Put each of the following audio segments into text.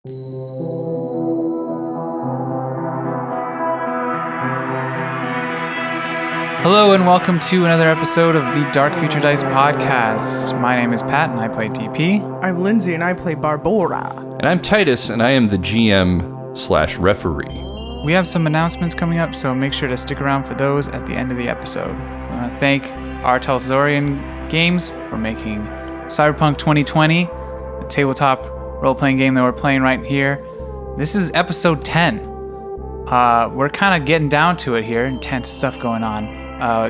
Hello and welcome to another episode of the Dark Future Dice podcast. My name is Pat and I play DP. I'm Lindsay and I play Barbora. And I'm Titus and I am the GM/referee. We have some announcements coming up, so make sure to stick around for those at the end of the episode. I want to thank Artelzorian Games for making Cyberpunk 2020, the tabletop role-playing game that we're playing right here. This is episode 10. We're kind of getting down to it here, intense stuff going on.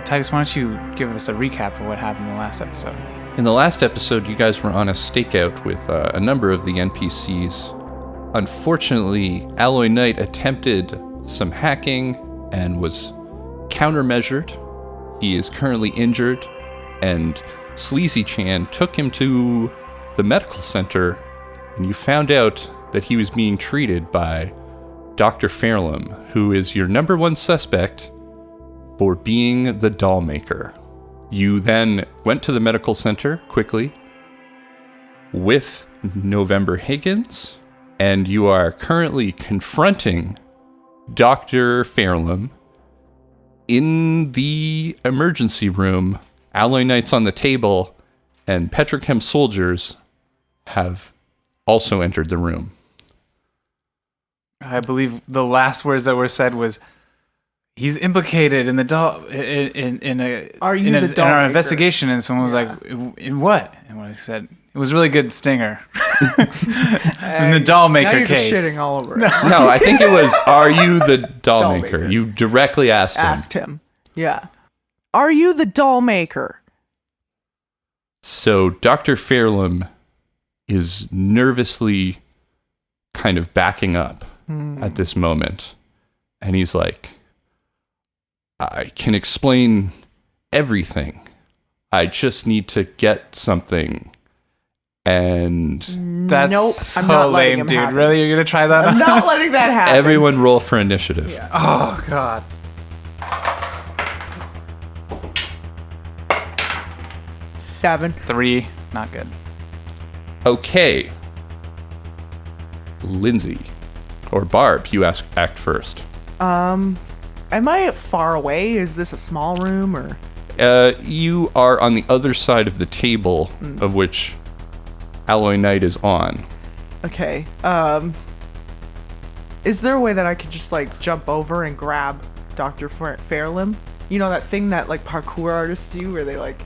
Titus, why don't you give us a recap of what happened in the last episode? In the last episode, you guys were on a stakeout with a number of the NPCs. Unfortunately, Alloy Knight attempted some hacking and was countermeasured. He is currently injured, and Sleazy Chan took him to the medical center, and you found out that he was being treated by Dr. Fairlam, who is your number one suspect for being the Dollmaker. You then went to the medical center quickly with November Higgins, and you are currently confronting Dr. Fairlam in the emergency room. Alloy Knight's on the table, and Petrochem soldiers have also entered the room. I believe the last words that were said was, "He's implicated in the in our investigation." And someone was like, "In what?" And when I said, "It was a really good stinger." In the Dollmaker now you're case. Just shitting all over it. No, I think it was, "Are you the Dollmaker?" You directly asked him. Yeah. Are you the Dollmaker? So Dr. Fairlam is nervously kind of backing up at this moment. And he's like, "I can explain everything. I just need to get something." And that's nope, so I'm not lame, dude. happen. Really? You're going to try that I'm on not us? letting that happen. everyone roll for initiative. Yeah. Oh, God. 7. 3. Not good. Okay. Lindsay. Or Barb, you act first. Am I far away? Is this a small room or? You are on the other side of the table of which Alloy Knight is on. Okay. Is there a way that I could just like jump over and grab Dr. Fairlam? You know that thing that like parkour artists do where they like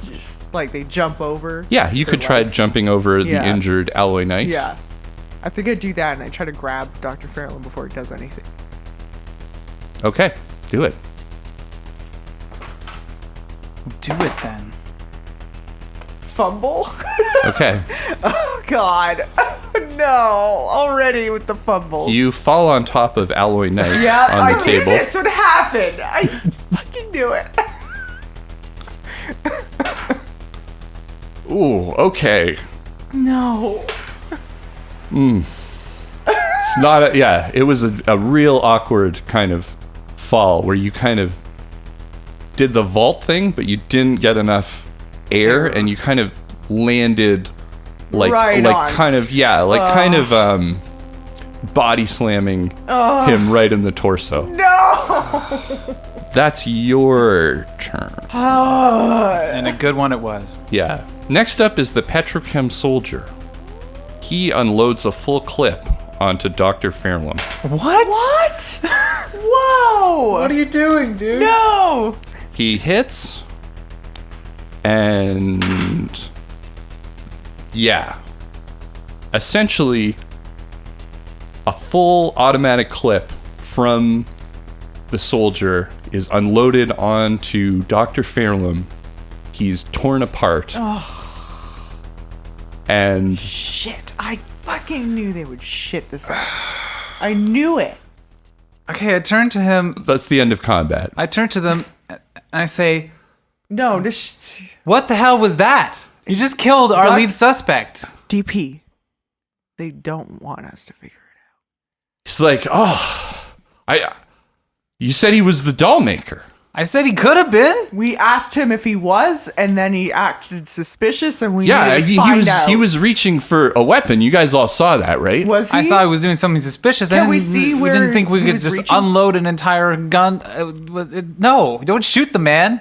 just like they jump over? Yeah, you could try jumping over the injured Alloy Knight. Yeah. I think I'd do that and I try to grab Dr. Fairlam before he does anything. Okay, do it. Do it then. Fumble? Okay. Oh, God. No. Already with the fumbles. You fall on top of Alloy Knight on the I table. knew this would happen. I fucking knew it. Ooh, okay. No. It's not it was a real awkward kind of fall where you kind of did the vault thing, but you didn't get enough air and you kind of landed like kind of body slamming him right in the torso. No. That's your turn. And a good one it was. Yeah. Next up is the Petrochem soldier. He unloads a full clip onto Dr. Fairlam. What? Whoa. What are you doing, dude? No. He hits, and essentially a full automatic clip from the soldier is unloaded onto Dr. Fairlam. He's torn apart. And shit, I fucking knew they would shit this up. I knew it. Okay, I turn to him. That's the end of combat. I turn to them and I say, No, this... "What the hell was that? You just killed our lead suspect." DP, they don't want us to figure it out. He's like, "Oh, you said he was the Dollmaker." I said he could have been. We asked him if he was, and then he acted suspicious, and we Yeah, needed to find out. he was reaching for a weapon. You guys all saw that, right? Was he? I saw he was doing something suspicious. Can I we didn't- see where didn't think we he could was just reaching? unload an entire gun. No, don't shoot the man.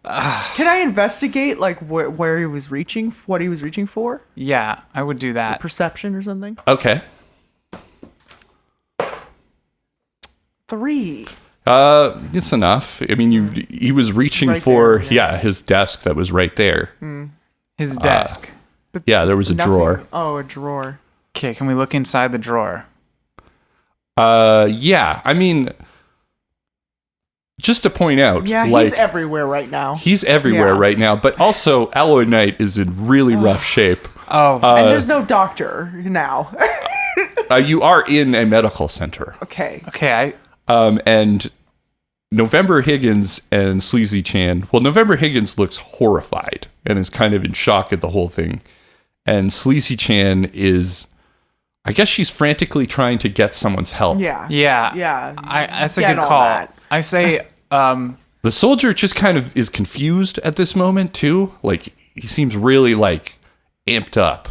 Can I investigate like where he was reaching, what he was reaching for? Yeah, I would do that. Perception or something? Okay. 3. It's enough. I mean, he was reaching Right for there, his desk that was right there. His desk. Yeah, there was a Nothing. drawer. Oh, a drawer. Okay, can we look inside the drawer? Yeah. I mean, just to point out, Yeah, like, he's everywhere right now. he's everywhere Yeah. right now. But also, Alloy Knight is in really rough shape. Oh, And there's no doctor now. You are in a medical center. Okay. okay. And November Higgins and Sleazy Chan. Well, November Higgins looks horrified and is kind of in shock at the whole thing. And Sleazy Chan is, I guess she's frantically trying to get someone's help. Yeah. Yeah. Yeah. That's a Get good on call. that. I say, The soldier just kind of is confused at this moment too. Like, he seems really like amped up.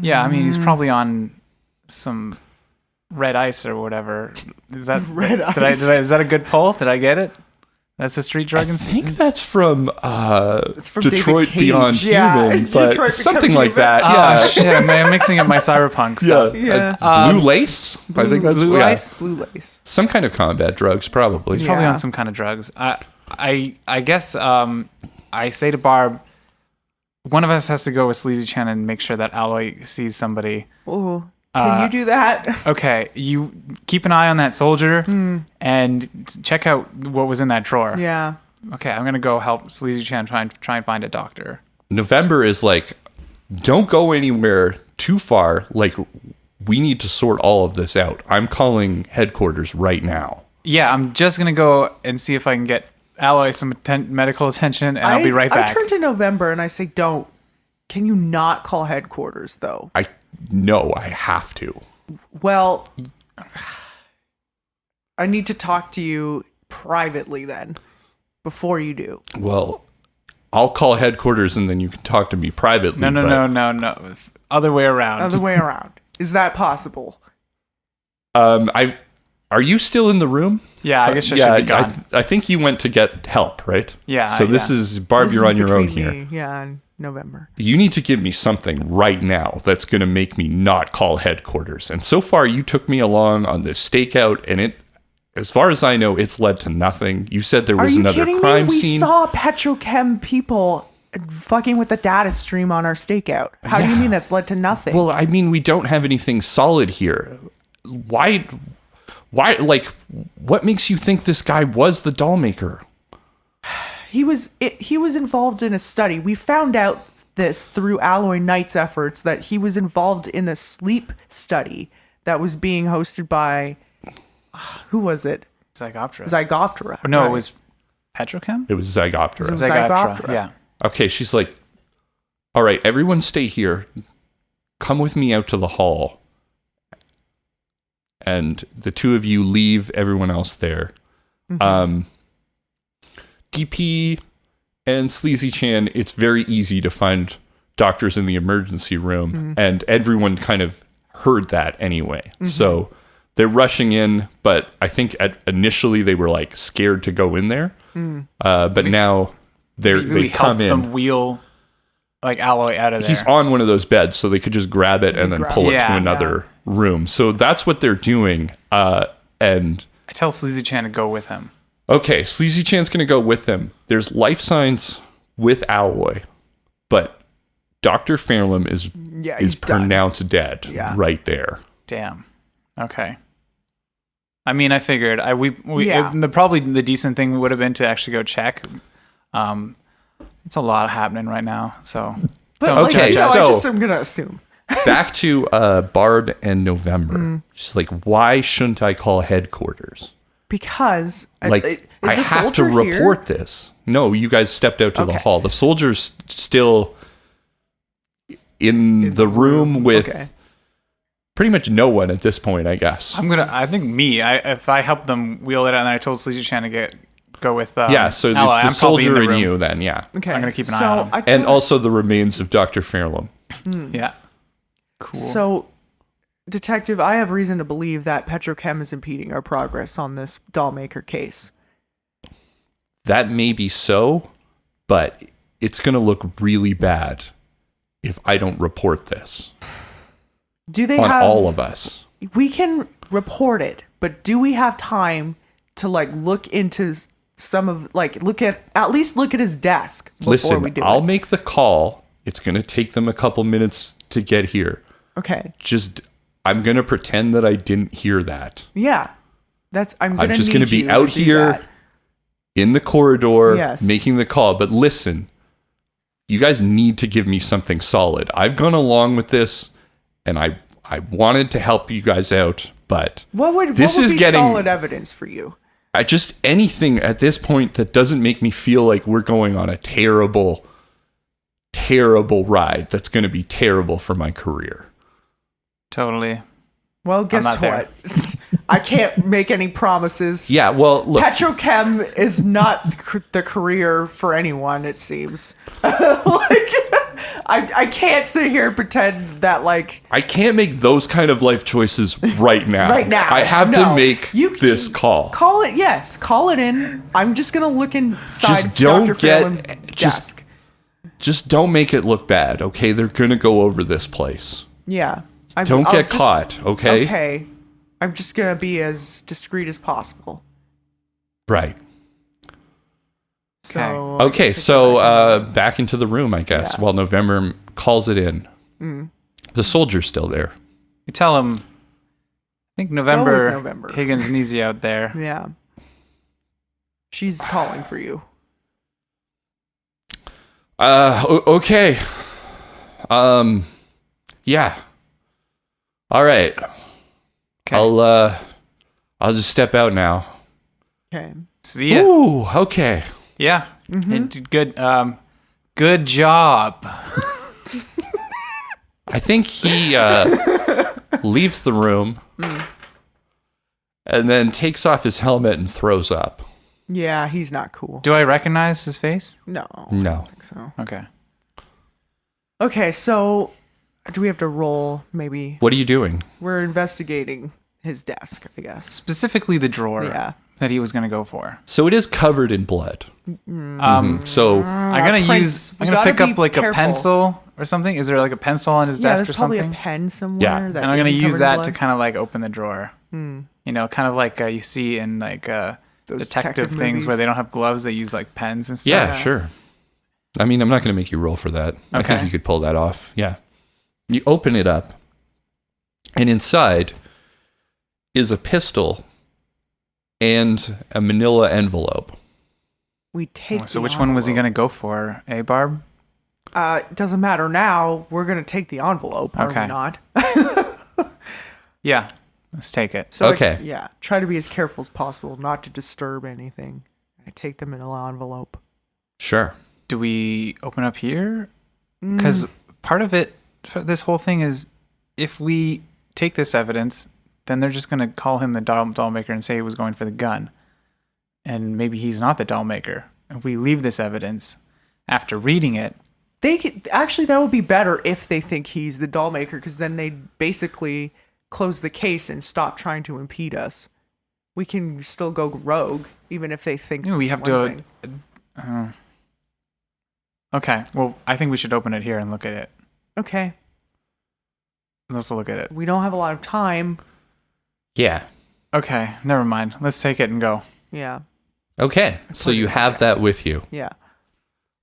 yeah, I mean, he's probably on some red ice or whatever. Is that Red Did I, ice. is that a good pull? Did I get it? That's a street drug I and think that's from, from Detroit David Cage. Beyond Yeah, Human, but Detroit something Become like Human. that. Oh Yeah. shit! I'm mixing up my cyberpunk stuff. Yeah. Blue lace? I think that's Blue yeah. ice? Blue lace. Some kind of combat drugs, probably. He's probably Yeah. on some kind of drugs. I guess I say to Barb, one of us has to go with Sleazy Chan and make sure that Alloy sees somebody. Oh, can you do that? Okay, you keep an eye on that soldier and check out what was in that drawer. Yeah. Okay, I'm gonna go help Sleazy Chan try and find a doctor. November is like, don't go anywhere too far. Like, we need to sort all of this out. I'm calling headquarters right now. Yeah, I'm just gonna go and see if I can get Alloy some medical attention, and I'll be right back. I turn to November and I say, don't. Can you not call headquarters, though? I have to. Well, I need to talk to you privately then, before you do. Well, I'll call headquarters and then you can talk to me privately. No. Other way around. Other way around. Is that possible? Are you still in the room? Yeah, I guess I should be gone. I think you went to get help, right? Yeah, So this yeah. is Barb. This You're is on your own between here. me, yeah, and November. You need to give me something right now that's going to make me not call headquarters. And so far, you took me along on this stakeout, and it, as far as I know, it's led to nothing. You said there Are was you another kidding crime me? We scene. saw Petrochem people fucking with the data stream on our stakeout. How do you mean that's led to nothing? Well, I mean, we don't have anything solid here. Why, like, what makes you think this guy was the Dollmaker? he was involved in a study. We found out this through Alloy Knight's efforts that he was involved in a sleep study that was being hosted by who was it? Zygoptera. Zygoptera. No, right. it was Petrochem? It was Zygoptera. It was Zygoptera. Yeah. Okay, she's like, all right, everyone stay here. Come with me out to the hall. And the two of you leave everyone else there. DP and Sleazy Chan, it's very easy to find doctors in the emergency room. And everyone kind of heard that anyway. So they're rushing in, but I think initially they were like scared to go in there. But now they We come helped in. them wheel like Alloy out of there. He's on one of those beds, so they could just grab it and then pull it Yeah, to yeah. another room. So that's what they're doing. And I tell Sleazy Chan to go with him. okay, Sleazy Chan's gonna go with them. There's life signs with Alloy, but Dr. Fairlam is he's done. pronounced dead Yeah. right there. Damn. Okay. I mean, I figured Yeah. probably the decent thing would have been to actually go check. It's a lot happening right now, so But don't like, Okay, judge us. I so- just am gonna assume. Back to Barb and November. She's like, why shouldn't I call headquarters? Because Like, is I the have to soldier here? report this. No, you guys stepped out to the Okay. hall. The soldier's still in the room with Okay. pretty much no one at this point, I guess. I think if I help them wheel it out, and I told Sleazy Chan to go with So it's the Alloy. I'm probably in soldier the and room. you then, yeah. Okay. I'm gonna keep an eye on him. And also the remains of Dr. Fairlam. Yeah. Cool. So, Detective, I have reason to believe that Petrochem is impeding our progress on this Dollmaker case. That may be so, but it's going to look really bad if I don't report this Do they on have all of us. We can report it, but do we have time to look into some of look at least look at his desk before Listen, we do I'll it? make the call. It's going to take them a couple minutes to get here. Okay. I'm going to pretend that I didn't hear that. Yeah. I'm just going to be out here in the corridor Yes. making the call. But listen, you guys need to give me something solid. I've gone along with this and I wanted to help you guys out, but What would this is be getting solid evidence for you? anything at this point that doesn't make me feel like we're going on a terrible ride that's going to be terrible for my career. Totally. Well, guess not there. what? I can't make any promises. Yeah, well, look, Petrochem is not the career for anyone, it seems. I can't sit here and pretend that I can't make those kind of life choices right now. Right now. I have No. to make this call. Call it, yes. Call it in. I'm just going to look inside Just don't Dr. Phelan's desk. Just don't make it look bad, okay? They're going to go over this place. Yeah. Don't get caught, okay? Okay. I'm just going to be as discreet as possible. Right. So, Okay, so back into the room, I guess, Yeah. while November calls it in. The soldier's still there. You tell him. I think November, November. Higgins needs you out there. Yeah. She's calling for you. Okay. Yeah. All right. Okay. I'll just step out now. Okay. See ya. Ooh, okay. Yeah. You did good. Good job. I think he leaves the room and then takes off his helmet and throws up. Yeah, he's not cool. Do I recognize his face? No. No. I don't think so. Okay. Okay, so do we have to roll maybe? What are you doing? We're investigating his desk, I guess. Specifically the drawer Yeah. that he was going to go for. So it is covered in blood. So I'm gonna Prince, I'm you gonna gotta pick up be a careful. pencil or something. Is there a pencil on his Yeah, desk there's or probably something? a pen somewhere. Yeah. That And I'm gonna isn't use covered in that blood. to kind of open the drawer. You know, kind of like you see in Those detective things where movies. they don't have gloves; they use pens and stuff. yeah, sure. I mean, I'm not going to make you roll for that. I think Okay. you could pull that off. Yeah. You open it up, and inside is a pistol and a manila envelope. We take. So the which one was he envelope. gonna go for? Barb? It doesn't matter now. We're gonna take the envelope. Are Okay. we not? Yeah, let's take it. So Okay. yeah. Try to be as careful as possible, not to disturb anything. I take them in an envelope. Sure. Do we open up here? Because part of it, this whole thing is, if we take this evidence, then they're just gonna call him the dollmaker and say he was going for the gun, and maybe he's not the dollmaker. If we leave this evidence after reading it, Actually, that would be better if they think he's the dollmaker, because then they basically close the case and stop trying to impede us. We can still go rogue, even if they think we have one to. thing. Okay, well, I think we should open it here and look at it. Okay, Let's look at it. we don't have a lot of time. Yeah. Okay, never mind. Let's take it and go. Yeah, Okay. So put it you in have my that with you. yeah.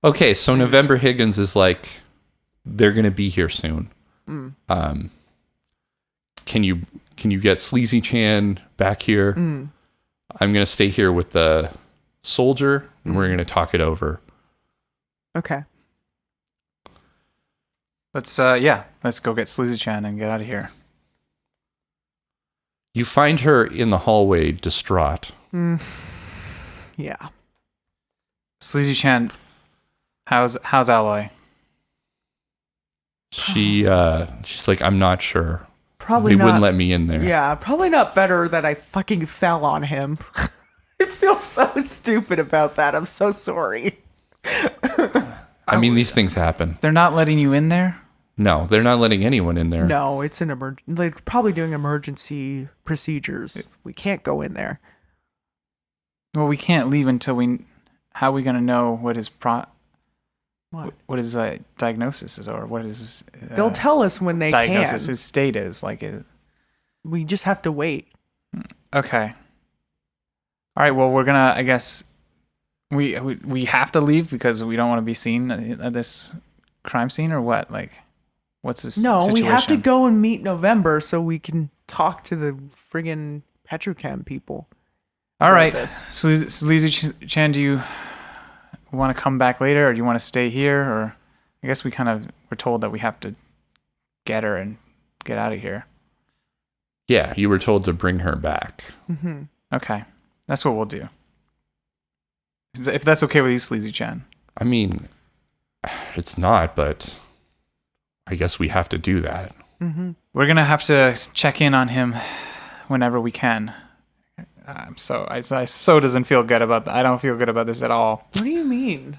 Okay. So November Higgins is like, they're going to be here soon. Can you get Sleazy Chan back here? I'm going to stay here with the soldier and we're going to talk it over. Okay. Let's go get Sleazy Chan and get out of here. You find her in the hallway, distraught. Yeah. Sleazy Chan, how's Alloy? She's like, I'm not sure. Probably They not. wouldn't let me in there. Yeah, probably not better that I fucking fell on him. feel so stupid about that. I'm so sorry. I mean, these things happen. They're not letting you in there? No, they're not letting anyone in there. No, it's an they're probably doing emergency procedures. We can't go in there. Well, we can't leave until how are we going to know what his what his diagnosis is, or what his They'll tell us when they diagnosis, can. his state is We just have to wait. Okay. All right. Well, we're gonna. I guess we have to leave because we don't want to be seen at this crime scene, or what? Like, what's this? No, situation? we have to go and meet November so we can talk to the friggin' Petrochem people. All right. this. Sleazy Chan, do you want to come back later, or do you want to stay here? Or I guess we're told that we have to get her and get out of here. Yeah, you were told to bring her back. Mm-hmm. Okay, that's what we'll do. If that's okay with you, Sleazy Chan. I mean, it's not, but I guess we have to do that. Mm-hmm. We're gonna have to check in on him whenever we can. I so doesn't feel good about that. I don't feel good about this at all. What do you mean?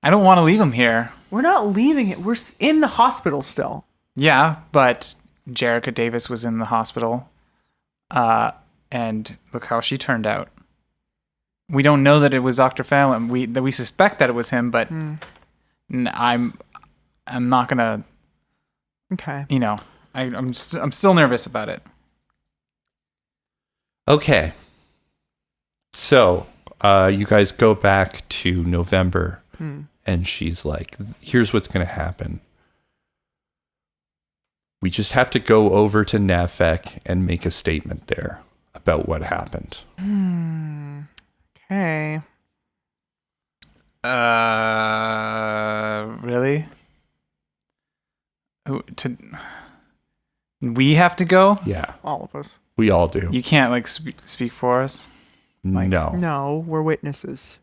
I don't want to leave him here. We're not leaving it. We're in the hospital still. Yeah, but Jerica Davis was in the hospital, and look how she turned out. We don't know that it was Dr. Fallon. We suspect that it was him, but I'm not gonna. Okay. You know, I'm still nervous about it. Okay. So, you guys go back to November, and she's like, here's what's going to happen. We just have to go over to NAVFAC and make a statement there about what happened. Okay. Really? We have to go? Yeah, All of us. we all do. You can't speak for us? No. No, we're witnesses.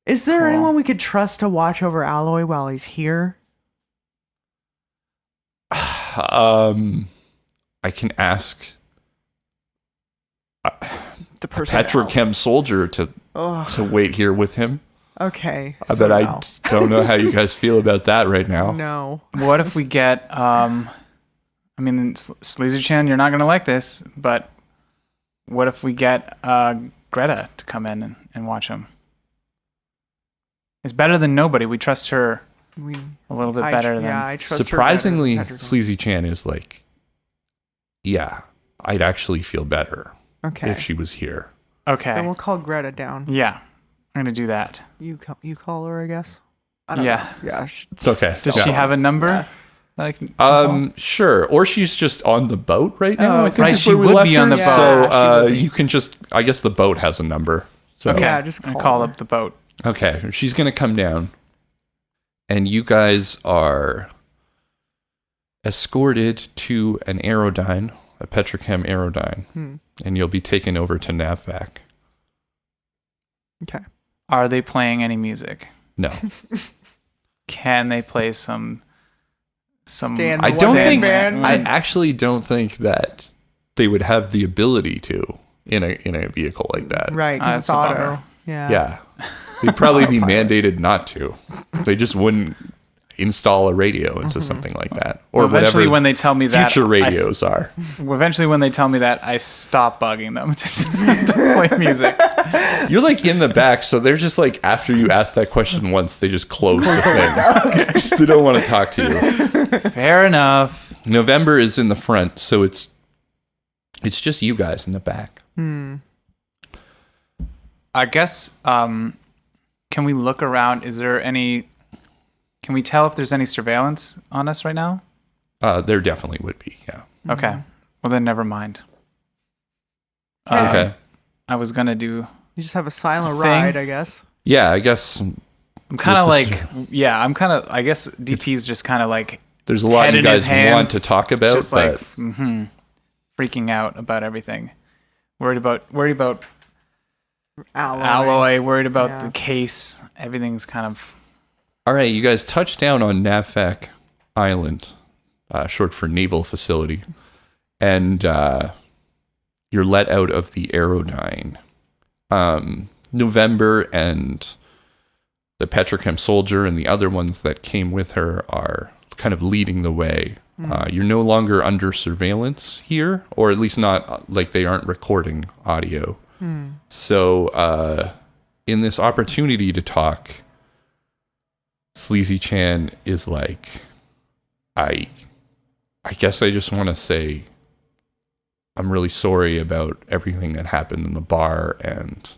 Is there Cool. anyone we could trust to watch over Alloy while he's here? I can ask The person. Petrochem soldier to wait here with him. Okay. But I don't know how you guys feel about that right now. No. What if we get, Sleazy Chan, you're not going to like this, but what if we get Greta to come in and watch him? It's better than nobody. We trust her a little bit better than... Yeah, I trust Surprisingly, her better than Petrochem. Sleazy Chan is like, yeah, I'd actually feel better Okay. if she was here. Okay. Then we'll call Greta down. Yeah, I'm going to do that. You call her, I guess. I don't Yeah. know. Yeah. It's okay. Does she have a number? that I can call? Sure. Or she's just on the boat right now. Oh, I think right, is she where we would left be on her. the boat. So Yeah, she would be. you can just, I guess the boat has a number. So Okay. Yeah, just I call call her. up the boat. Okay, she's gonna come down, and you guys are escorted to an Aerodyne, a Petrochem Aerodyne, and you'll be taken over to NAVFAC. Okay. Are they playing any music? No, Can they play some? Stand I the don't one-man think. band. I actually don't think that they would have the ability to in a vehicle like that. Right, because That's it's a auto. bummer. Yeah. Yeah, they'd probably be mandated not to. They just wouldn't install a radio into something like that, or Eventually, whatever when they tell me that, future radios are. Eventually, when they tell me that, I stop bugging them to play music. You're like in the back, so they're just like, after you ask that question once, they just close the thing. They don't want to talk to you. Fair enough. November is in the front, so it's just you guys in the back. I guess. Can we look around? Is there any? Can we tell if there's any surveillance on us right now? There definitely would be, yeah. Okay. Well, then never mind. Okay. I was gonna do. You just have a silent Thing. ride, I guess. Yeah, I guess I'm kind of With like. Yeah, I'm kind of. I guess DP's just kind of like. there's a lot head you in his guys hands, want to talk about, just but like freaking out about everything. Worried about Alloy. Worried about Yeah. the case. Everything's kind of. all right, you guys touch down on NAVFAC Island, short for Naval Facility, and you're let out of the Aerodyne. November and the Petrochem soldier and the other ones that came with her are kind of leading the way. You're no longer under surveillance here, or at least not like they aren't recording audio. So in this opportunity to talk, Sleazy Chan is like, I guess I just want to say I'm really sorry about everything that happened in the bar, and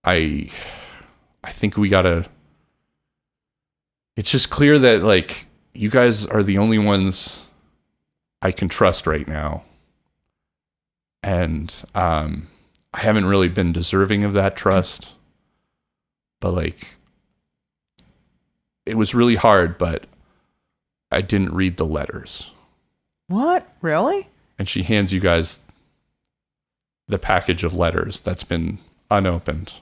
I think we gotta. It's just clear that like you guys are the only ones I can trust right now, and I haven't really been deserving of that trust. But like, it was really hard, but I didn't read the letters. What? Really? And she hands you guys the package of letters that's been unopened.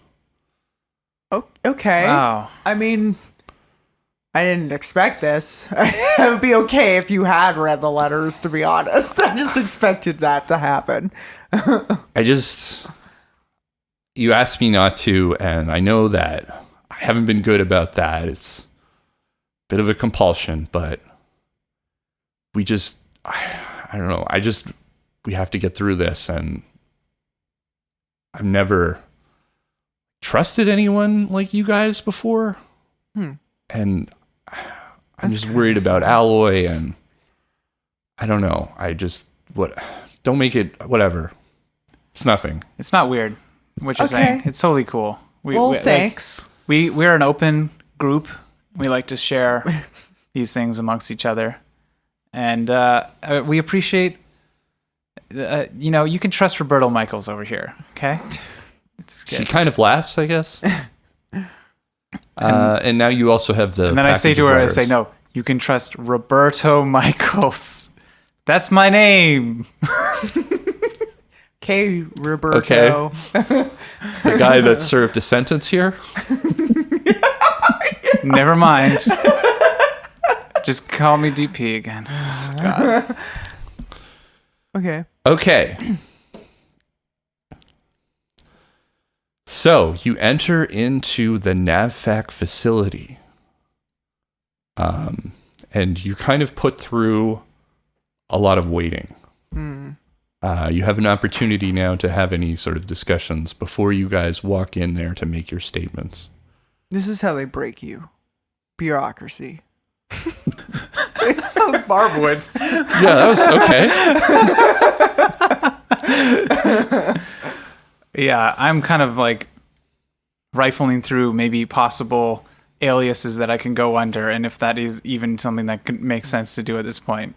Okay. Wow. I mean, I didn't expect this. It would be okay if you had read the letters, to be honest. I just expected that to happen. You asked me not to, and I know that I haven't been good about that. It's a bit of a compulsion, but we just, I don't know. We have to get through this, and I've never trusted anyone like you guys before. And I'm just worried about Alloy, and I don't know. Don't make it, whatever. It's nothing. It's not weird, what you're saying. It's totally cool. Thanks. We're an open group. We like to share these things amongst each other. And we appreciate, you can trust Roberto Michaels over here, okay? She kind of laughs, I guess. And now you also have the. And then I say to her, no, you can trust Roberto Michaels. That's my name. Okay, Roberto. Okay. The guy that served a sentence here? Never mind. Just call me DP again. God. Okay. So you enter into the NAVFAC facility. And you kind of put through a lot of waiting. You have an opportunity now to have any sort of discussions before you guys walk in there to make your statements. This is how they break you. Bureaucracy. Barb would. Yeah, that was okay. Yeah, I'm kind of like rifling through maybe possible aliases that I can go under, and if that is even something that could make sense to do at this point.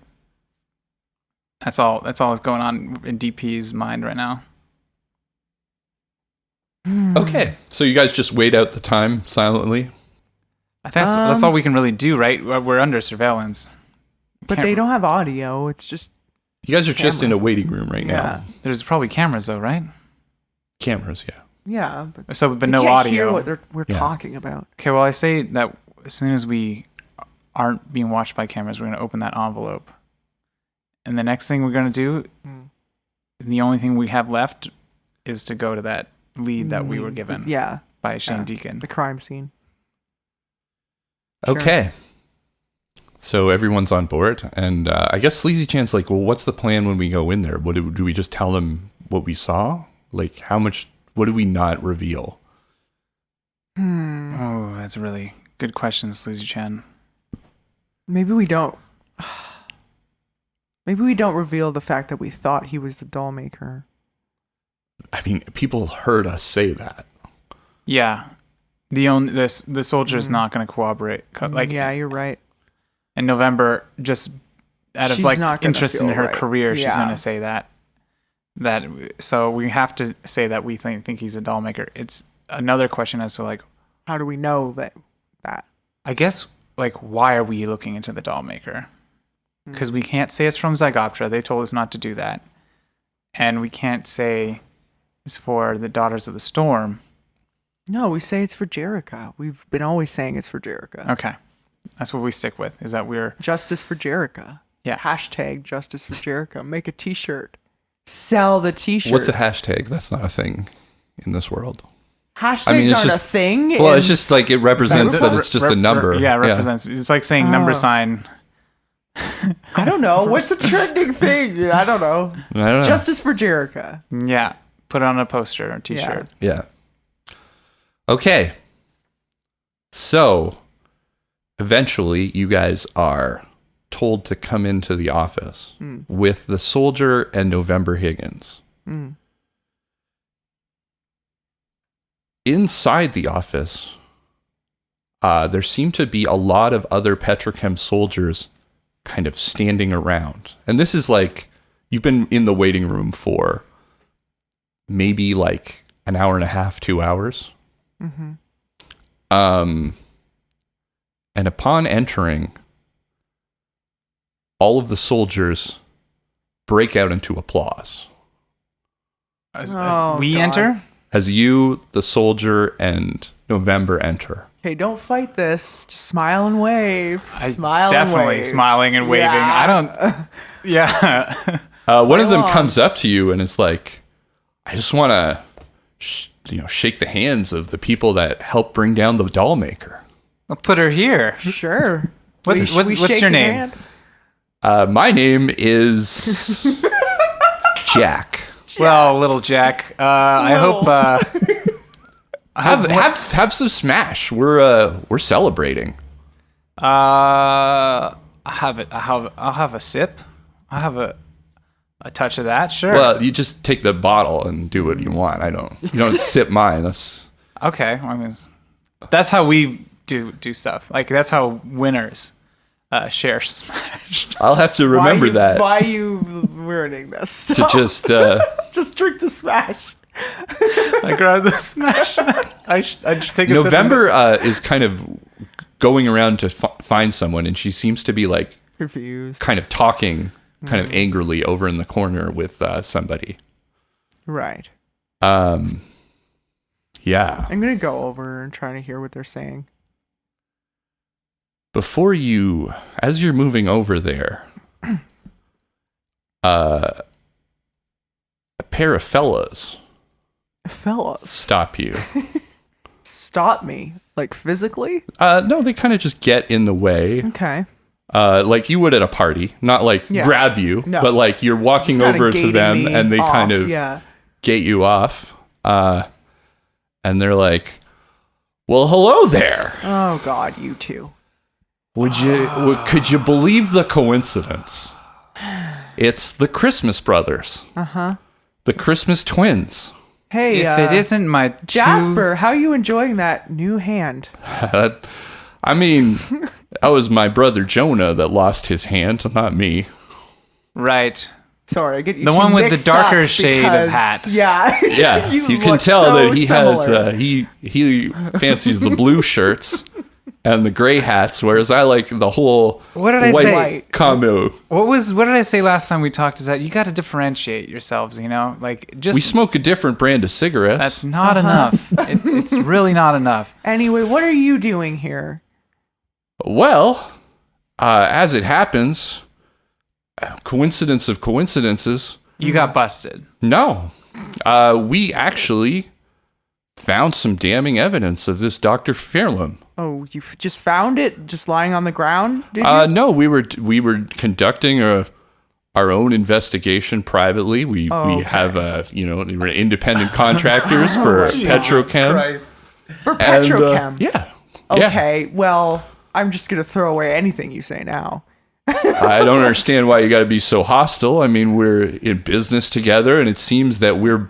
That's all that's going on in DP's mind right now. Okay, so you guys just wait out the time silently? I think that's all we can really do, right? We're under surveillance. But they don't have audio. It's just... You guys are just in a waiting room right now. There's probably cameras though, right? Cameras, yeah. Yeah, but no audio. Hear what we're talking about. Okay, well I say that as soon as we aren't being watched by cameras, we're going to open that envelope. And the next thing we're going to do, the only thing we have left is to go to that lead that we were given by Shane Deacon. The crime scene. Okay. So everyone's on board. And I guess Sleazy Chan's like, well, what's the plan when we go in there? Do we just tell them what we saw? Like, what do we not reveal? Oh, that's a really good question, Sleazy Chan. Maybe we don't reveal the fact that we thought he was the Dollmaker. I mean, people heard us say that. Yeah. The soldier's not going to cooperate. Yeah, you're right. In November, just out of interest in her career, she's going to say that. So we have to say that we think he's a Dollmaker. It's another question as to like, how do we know that? I guess like, why are we looking into the Dollmaker? Because we can't say it's from Zygoptra. They told us not to do that. And we can't say it's for the Daughters of the Storm. No, we say it's for Jerica. We've been always saying it's for Jerica. Okay. That's what we stick with, is that we're... Justice for Jerica. Yeah. Hashtag Justice for Jerica. Make a t-shirt. Sell the t-shirt. What's a hashtag? That's not a thing. in this world. Hashtags aren't a thing. Well, it's just like it represents that it's just a number. Yeah, it represents. It's like saying number sign. I don't know. What's a trending thing? I don't know. Justice for Jericho. Yeah. Put it on a poster or t-shirt. Yeah. Okay. So, eventually, you guys are told to come into the office with the soldier and November Higgins. Inside the office, there seem to be a lot of other Petrochem soldiers kind of standing around. And this is like, you've been in the waiting room for maybe like an hour and a half, 2 hours. And upon entering, all of the soldiers break out into applause. As we enter? As you, the soldier, and November enter. Hey, don't fight this. Just smile and wave. Smile Definitely and wave. smiling and waving. Yeah. I don't... Yeah. One of them comes up to you and is like, I just want to shake the hands of the people that helped bring down the Dollmaker. I'll put her here. Sure. What's your name? My name is Jack. Well, little Jack. I hope. Have some smash. We're celebrating. I'll have a sip. I'll have a touch of that. Sure. Well, you just take the bottle and do what you want. You don't sip mine. That's okay. I mean, that's how we do stuff. Like that's how winners share smash. I'll have to remember that. Why are you ruining this? To just just drink the smash. I grab the smash. I take a November is kind of going around to find someone, and she seems to be like confused, kind of talking, kind of angrily over in the corner with somebody. Right. Yeah. I'm gonna go over and try to hear what they're saying. Before you, as you're moving over there, a pair of fellas stop you. Stop me? Like physically? No, they kind of just get in the way. Okay. Like you would at a party, not like grab you, but like you're walking over to them and they kind of gate you off. And they're like, well, hello there. Oh God, you two. Could you believe the coincidence? It's the Christmas brothers. The Christmas twins. Hey, if it isn't my Jasper, how are you enjoying that new hand? I mean, that was my brother Jonah that lost his hand, not me. Right. Sorry, I get you the one with the darker shade of hat. Yeah. Yeah, you can tell that he has he fancies the blue shirts and the gray hats, whereas I like the whole white combo. What did I say last time we talked? Is that you got to differentiate yourselves, like just... We smoke a different brand of cigarettes. That's not enough. It's really not enough. Anyway, what are you doing here? Well, as it happens, coincidence of coincidences. You got busted. No. We actually found some damning evidence of this Dr. Fairlam. Oh, you just found it just lying on the ground, did you? No, we were conducting our own investigation privately. We have we're independent contractors for Petrochem. For Petrochem. Yeah. Okay, well, I'm just going to throw away anything you say now. I don't understand why you got to be so hostile. I mean, we're in business together, and it seems that we're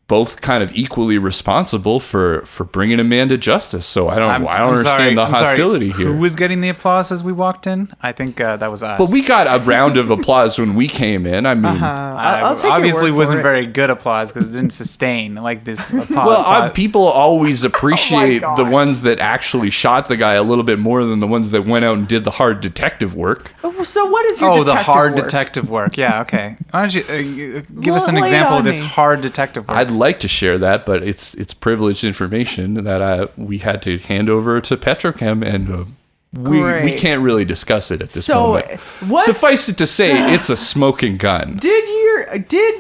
both kind of equally responsible for bringing a man to justice. So I don't understand the hostility here. Who was getting the applause as we walked in? I think that was us. Well, we got a round of applause when we came in. I mean, I'll take obviously your word wasn't for it. very good applause because it didn't sustain like this applause. Well, people always appreciate the ones that actually shot the guy a little bit more than the ones that went out and did the hard detective work. So what is your detective the hard work? detective work. Yeah, okay. Why don't you give us an Lay it example on of this me. hard detective work? I'd like to share that, but it's privileged information that we had to hand over to Petrochem, and we can't really discuss it at this moment. Suffice it to say, it's a smoking gun. Did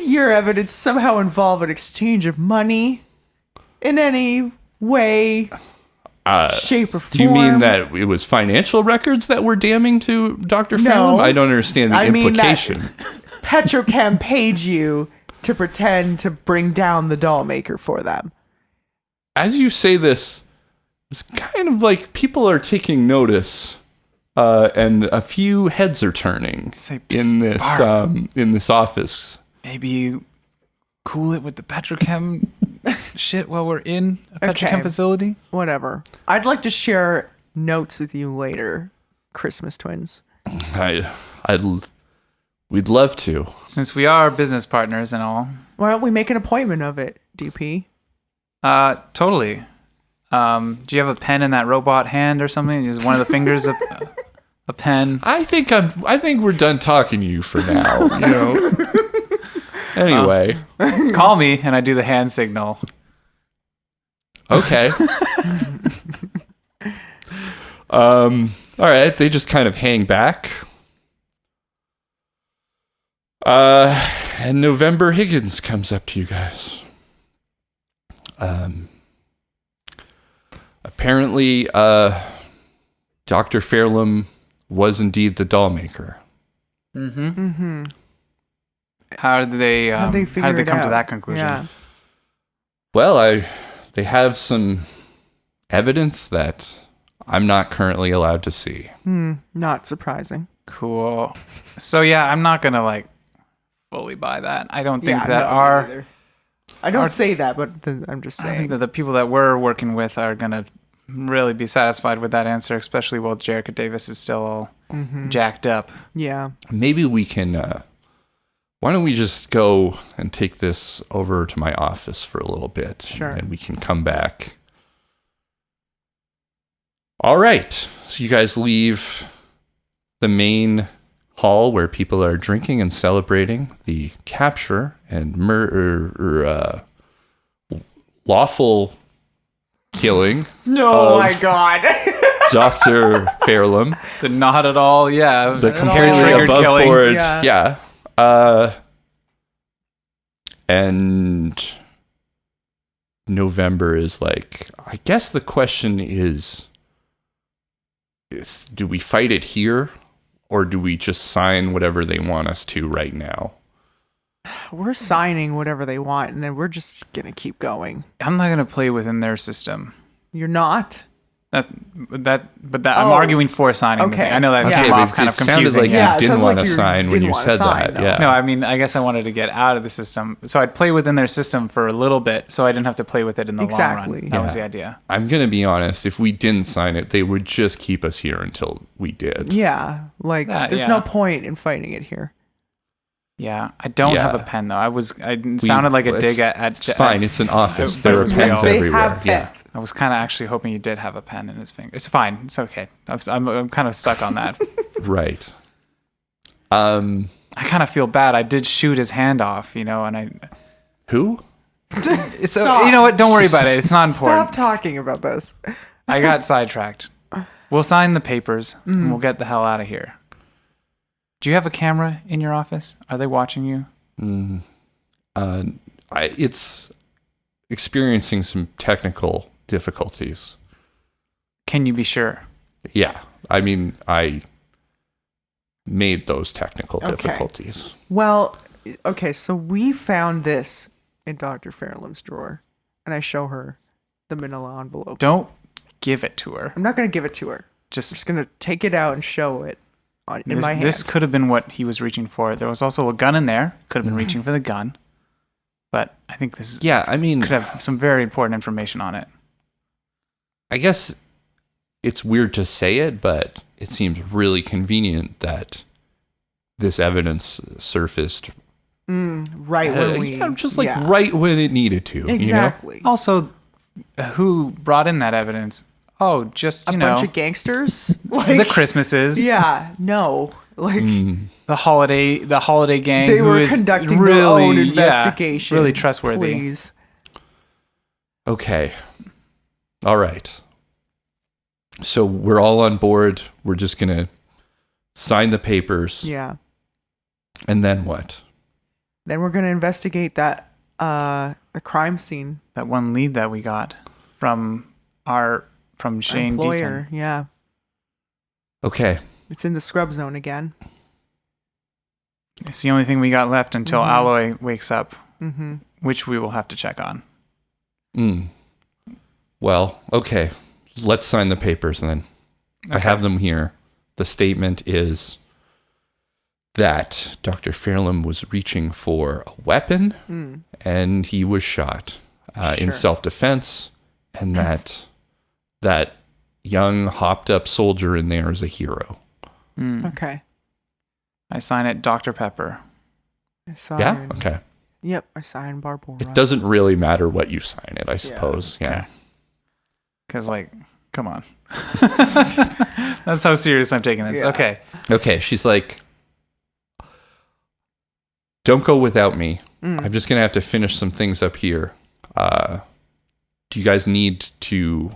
your evidence somehow involve an exchange of money? in any way, shape, or form. Do you mean that it was financial records that were damning to Dr. Phelan? I don't understand the implication. Mean that Petrochem paid you to pretend to bring down the Dollmaker for them. As you say this, it's kind of like people are taking notice, and a few heads are turning in this office. Maybe you cool it with the Petrochem shit while we're in a Petrochem facility. Whatever. I'd like to share notes with you later, Christmas twins. We'd love to. Since we are business partners and all. Why don't we make an appointment of it, DP? Totally. Do you have a pen in that robot hand or something? Is one of the fingers a pen? I think we're done talking to you for now. You know. Anyway, call me and I do the hand signal. Okay. All right. They just kind of hang back. And November Higgins comes up to you guys. Apparently, Dr. Fairlam was indeed the Dollmaker. Mm-hmm. Mm-hmm. How did they come to that conclusion? Yeah. Well, they have some evidence that I'm not currently allowed to see. Not surprising. Cool. So yeah, I'm not gonna fully buy that. I don't think that I don't say that, but I'm just saying. I think that the people that we're working with are gonna really be satisfied with that answer, especially while Jerica Davis is still all jacked up. Yeah. Maybe we can. Why don't we just go and take this over to my office for a little bit? Sure. And we can come back. All right. So you guys leave the main hall where people are drinking and celebrating the capture and lawful killing. Oh my God. Dr. Fairlam. The not at all, yeah. The completely above killing. board, yeah. And November is I guess the question is do we fight it here or do we just sign whatever they want us to right now? We're signing whatever they want and then we're just going to keep going. I'm not going to play within their system. You're not? I'm arguing for signing. Okay. I know that came off kind of confusing. It sounded like you didn't want to sign when you said that. No. Yeah. No, I mean, I guess I wanted to get out of the system. So I'd play within their system for a little bit so I didn't have to play with it in the long run. That was the idea. I'm going to be honest. If we didn't sign it, they would just keep us here until we did. Yeah. There's no point in fighting it here. Yeah, I don't have a pen though. It sounded like a dig at. It's fine. It's an office. There are pens They everywhere. have pens. I was kind of actually hoping you did have a pen in his finger. It's fine. It's okay. I'm kind of stuck on that. Right. I kind of feel bad. I did shoot his hand off, and I. Whu? It's you know what? Don't worry about it. It's not important. Stop talking about this. I got sidetracked. We'll sign the papers and we'll get the hell out of here. Do you have a camera in your office? Are they watching you? It's experiencing some technical difficulties. Can you be sure? Yeah. I mean, I made those technical difficulties. Well, okay, so we found this in Dr. Fairlam's drawer, and I show her the manila envelope. Don't give it to her. I'm not going to give it to her. I'm just going to take it out and show it in my hand. This could have been what he was reaching for. There was also a gun in there. Could have been reaching for the gun. But I think this could have some very important information on it. I guess it's weird to say it, but it seems really convenient that this evidence surfaced right when it needed to. Exactly. Also, who brought in that evidence? Oh, just, a bunch of gangsters? The Christmases. Yeah, no. The holiday gang they who were is conducting really, their own investigation. Really trustworthy. Please. Okay. All right. So we're all on board. We're just going to sign the papers. Yeah. And then what? Then we're going to investigate that the crime scene. That one lead that we got from Shane Employer, Deacon. yeah. Okay. It's in the scrub zone again. It's the only thing we got left until Alloy wakes up, which we will have to check on. Well, okay. Let's sign the papers then. Okay. I have them here. The statement is that Dr. Fairlem was reaching for a weapon and he was shot in self-defense, and that young hopped up soldier in there is a hero. Okay. I sign it Dr. Pepper. I sign. Yeah? Okay. Yep, I sign Barbara. It doesn't really matter what you sign it, I suppose. Yeah. Because, come on. That's how serious I'm taking this. Yeah. Okay, she's like, don't go without me. I'm just going to have to finish some things up here. Do you guys need to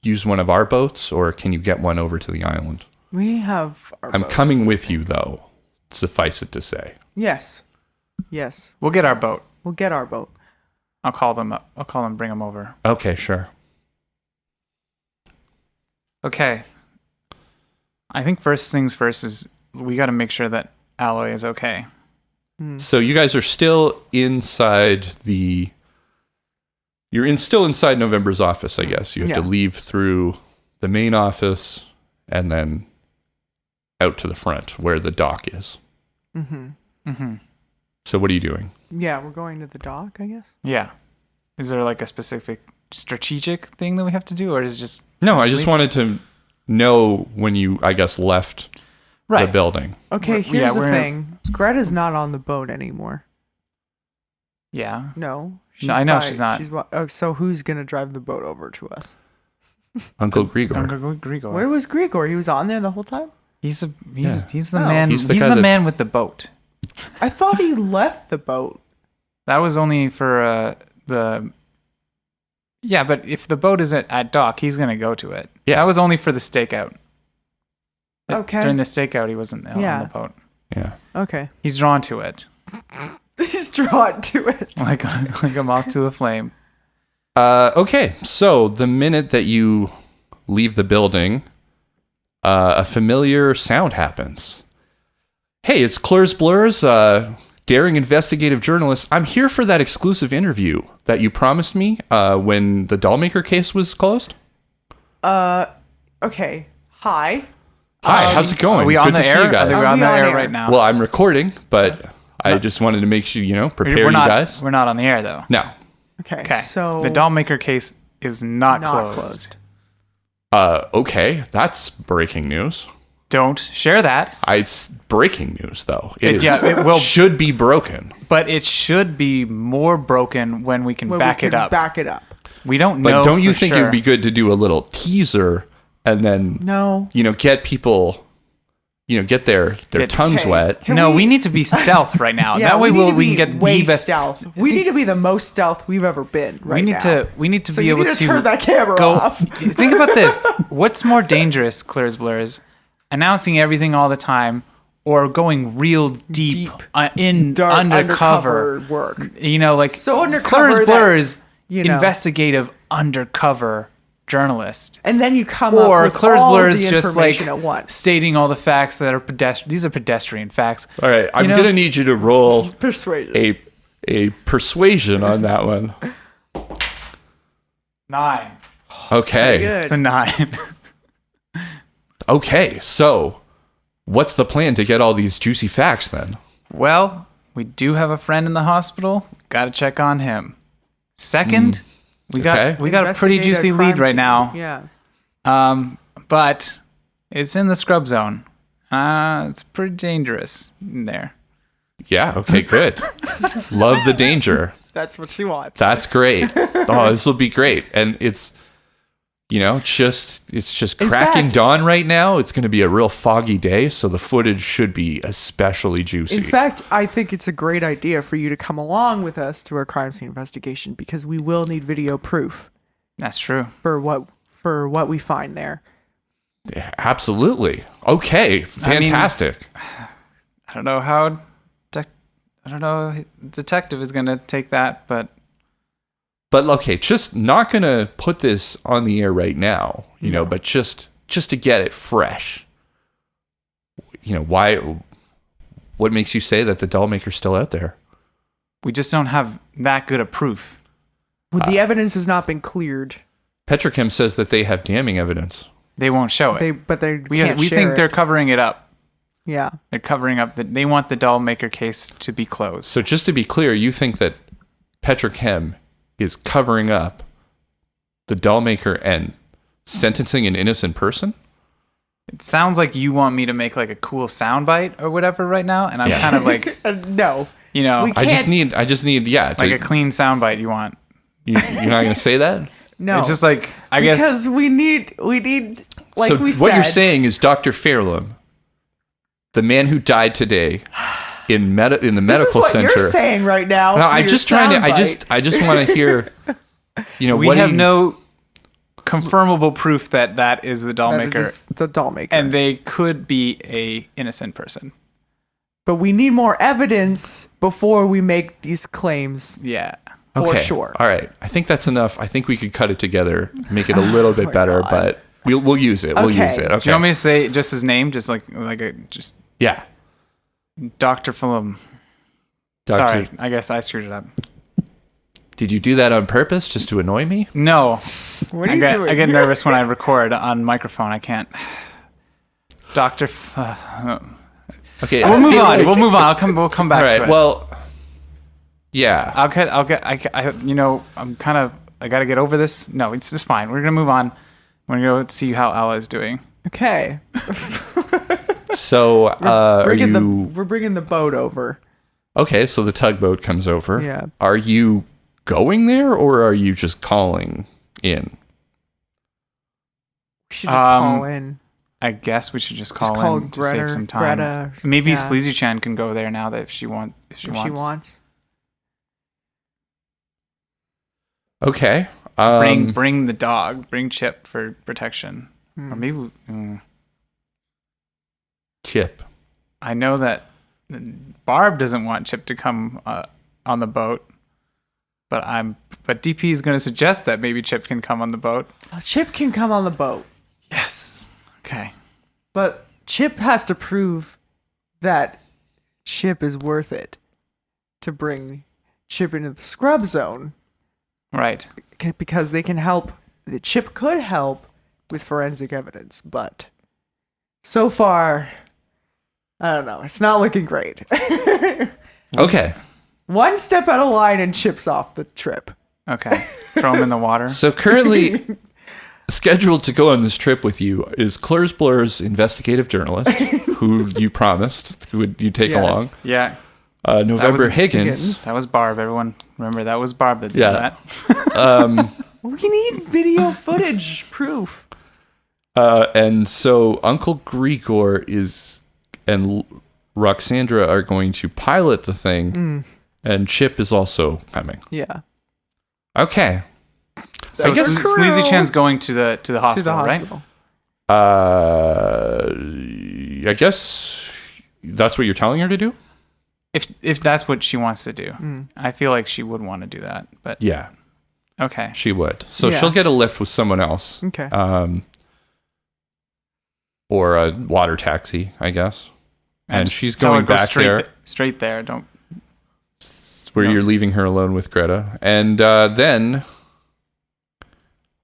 use one of our boats, or can you get one over to the island? We have our I'm boat. coming with you, though, suffice it to say. Yes. We'll get our boat. We'll get our boat. I'll call them up. I'll call them, bring them over. Okay, sure. Okay. I think first things first is we got to make sure that Alloy is okay. So you guys are still inside still inside November's office, I guess. You have to leave through the main office and then out to the front where the dock is. So what are you doing? Yeah, we're going to the dock, I guess. Yeah. Is there a specific strategic thing that we have to do, or is it just... No, I just wanted to know when you, I guess, left the building. Okay, here's the thing. Greta's not on the boat anymore. Yeah. No. I know she's not. So who's going to drive the boat over to us? Uncle Grigor. Uncle Grigor. Where was Grigor? He was on there the whole time? He's the man. He's He's the man with the boat. I thought he left the boat. That was only for the... Yeah, but if the boat is at dock, he's going to go to it. Yeah. That was only for the stakeout. Okay. During the stakeout, he wasn't on the boat. Yeah. Okay. He's drawn to it. He's drawn to it. Like a moth to a flame. Okay, so the minute that you leave the building, a familiar sound happens. Hey, it's Clurs Blurs, daring investigative journalist. I'm here for that exclusive interview that you promised me when the Dollmaker case was closed. Okay. Hi. Hi, how's it going? Are we on Good the to air? see you guys. Are we on the air right now? Well, I'm recording, but I just wanted to make sure, prepare we're you not, guys. We're not on the air, though. No. Okay. So the Dollmaker case is not closed. Okay, that's breaking news. Don't share that. It's breaking news, though. It will should be broken. But it should be more broken when we can back it up. Back it up. We don't know. But don't you for think sure. it'd be good to do a little teaser and then get people, get their tongues wet? We need to be stealth right now. That way we can get way the best stealth. We need to be the most stealth we've ever been. Right now. We need to So be you able need to to turn that camera off. Think about this. What's more dangerous, Clurs Blurs? Announcing everything all the time, or going real deep in dark undercover work. So undercover Clurs Blurs, that, investigative undercover journalist. And then you come or up with Clurs all Blurs the just information at once. stating all the facts that are pedestrian. These are pedestrian facts. All right, I'm going to need you to roll persuasion. a persuasion on that one. 9. Okay. Good. It's a 9. Okay, so what's the plan to get all these juicy facts then? Well, we do have a friend in the hospital. Got to check on him. Second, we got a pretty juicy lead right now. Yeah. But it's in the scrub zone. It's pretty dangerous in there. Yeah, okay, good. Love the danger. That's what she wants. That's great. Oh, this will be great. And it's just cracking dawn right now. It's going to be a real foggy day, so the footage should be especially juicy. In fact, I think it's a great idea for you to come along with us to our crime scene investigation, because we will need video proof. That's true. For what we find there. Yeah, absolutely. Okay, fantastic. I don't know how detective is going to take that, but But okay, just not gonna put this on the air right now, you know, but just to get it fresh. You know, what makes you say that the Dollmaker's still out there? We just don't have that good of proof. Well, the evidence has not been cleared. Petrochem says that they have damning evidence. They won't show it. We think they're covering it up. Yeah. They're covering up that they want the Dollmaker case to be closed. So just to be clear, you think that Petrochem is covering up the Dollmaker and sentencing an innocent person? It sounds like you want me to make like a cool soundbite or whatever right now, and I'm kind of like, no. You know, I just need, like a clean soundbite. You want? You're not going to say that? No. It's just like because guess we need like so we said. What you're saying is Dr. Fairlam, the man who died today in the medical this is what center. You're saying right now. No, I just want to hear. You know, we have no confirmable proof that is the Dollmaker. The Dollmaker, and they could be a innocent person. But we need more evidence before we make these claims. Yeah. For sure. All right. I think that's enough. I think we could cut it together, make it a little bit better, but we'll use it. We'll use it. Okay. Do you want me to say just his name? Just yeah. Dr. Fulham. Sorry, I guess I screwed it up. Did you do that on purpose just to annoy me? No. What are you doing? I get nervous when I record on microphone. I can't. Okay. We'll move on. We'll move on. We'll come back to it. All right. Well, yeah. I gotta get over this. No, it's just fine. We're gonna move on. We're gonna go see how Ella is doing. Okay. So, we're bringing the boat over. Okay, so the tugboat comes over. Yeah. Are you going there, or are you just calling in? We should just call in. I guess we should just call in to save some time. Greta, Maybe Sleazy Chan can go there now that if she wants. Okay. Bring the dog. Bring Chip for protection. Or maybe Chip. I know that Barb doesn't want Chip to come on the boat, but DP is going to suggest that maybe Chip can come on the boat. Chip can come on the boat. Yes. Okay. But Chip has to prove that Chip is worth it to bring Chip into the scrub zone. Right. Because they can help. The Chip could help with forensic evidence, but so far, I don't know. It's not looking great. Okay. One step out of line and Chip's off the trip. Okay. Throw him in the water. So currently scheduled to go on this trip with you is Klurs Blur's investigative journalist, who you promised you take along. Yeah. November Higgins. That was Barb. Everyone remember that was Barb that did that. We need video footage proof. And so Uncle Grigor and Roxandra are going to pilot the thing, and Chip is also coming. Yeah. Okay. So Sleazy Chan's going to the hospital, right? I guess that's what you're telling her to do? If that's what she wants to do. I feel like she would want to do that, but yeah. Okay. She would. So she'll get a lift with someone else. Okay. Or a water taxi, I guess. And she's tell her going back there. Straight there. Don't. Where you're leaving her alone with Greta. And then...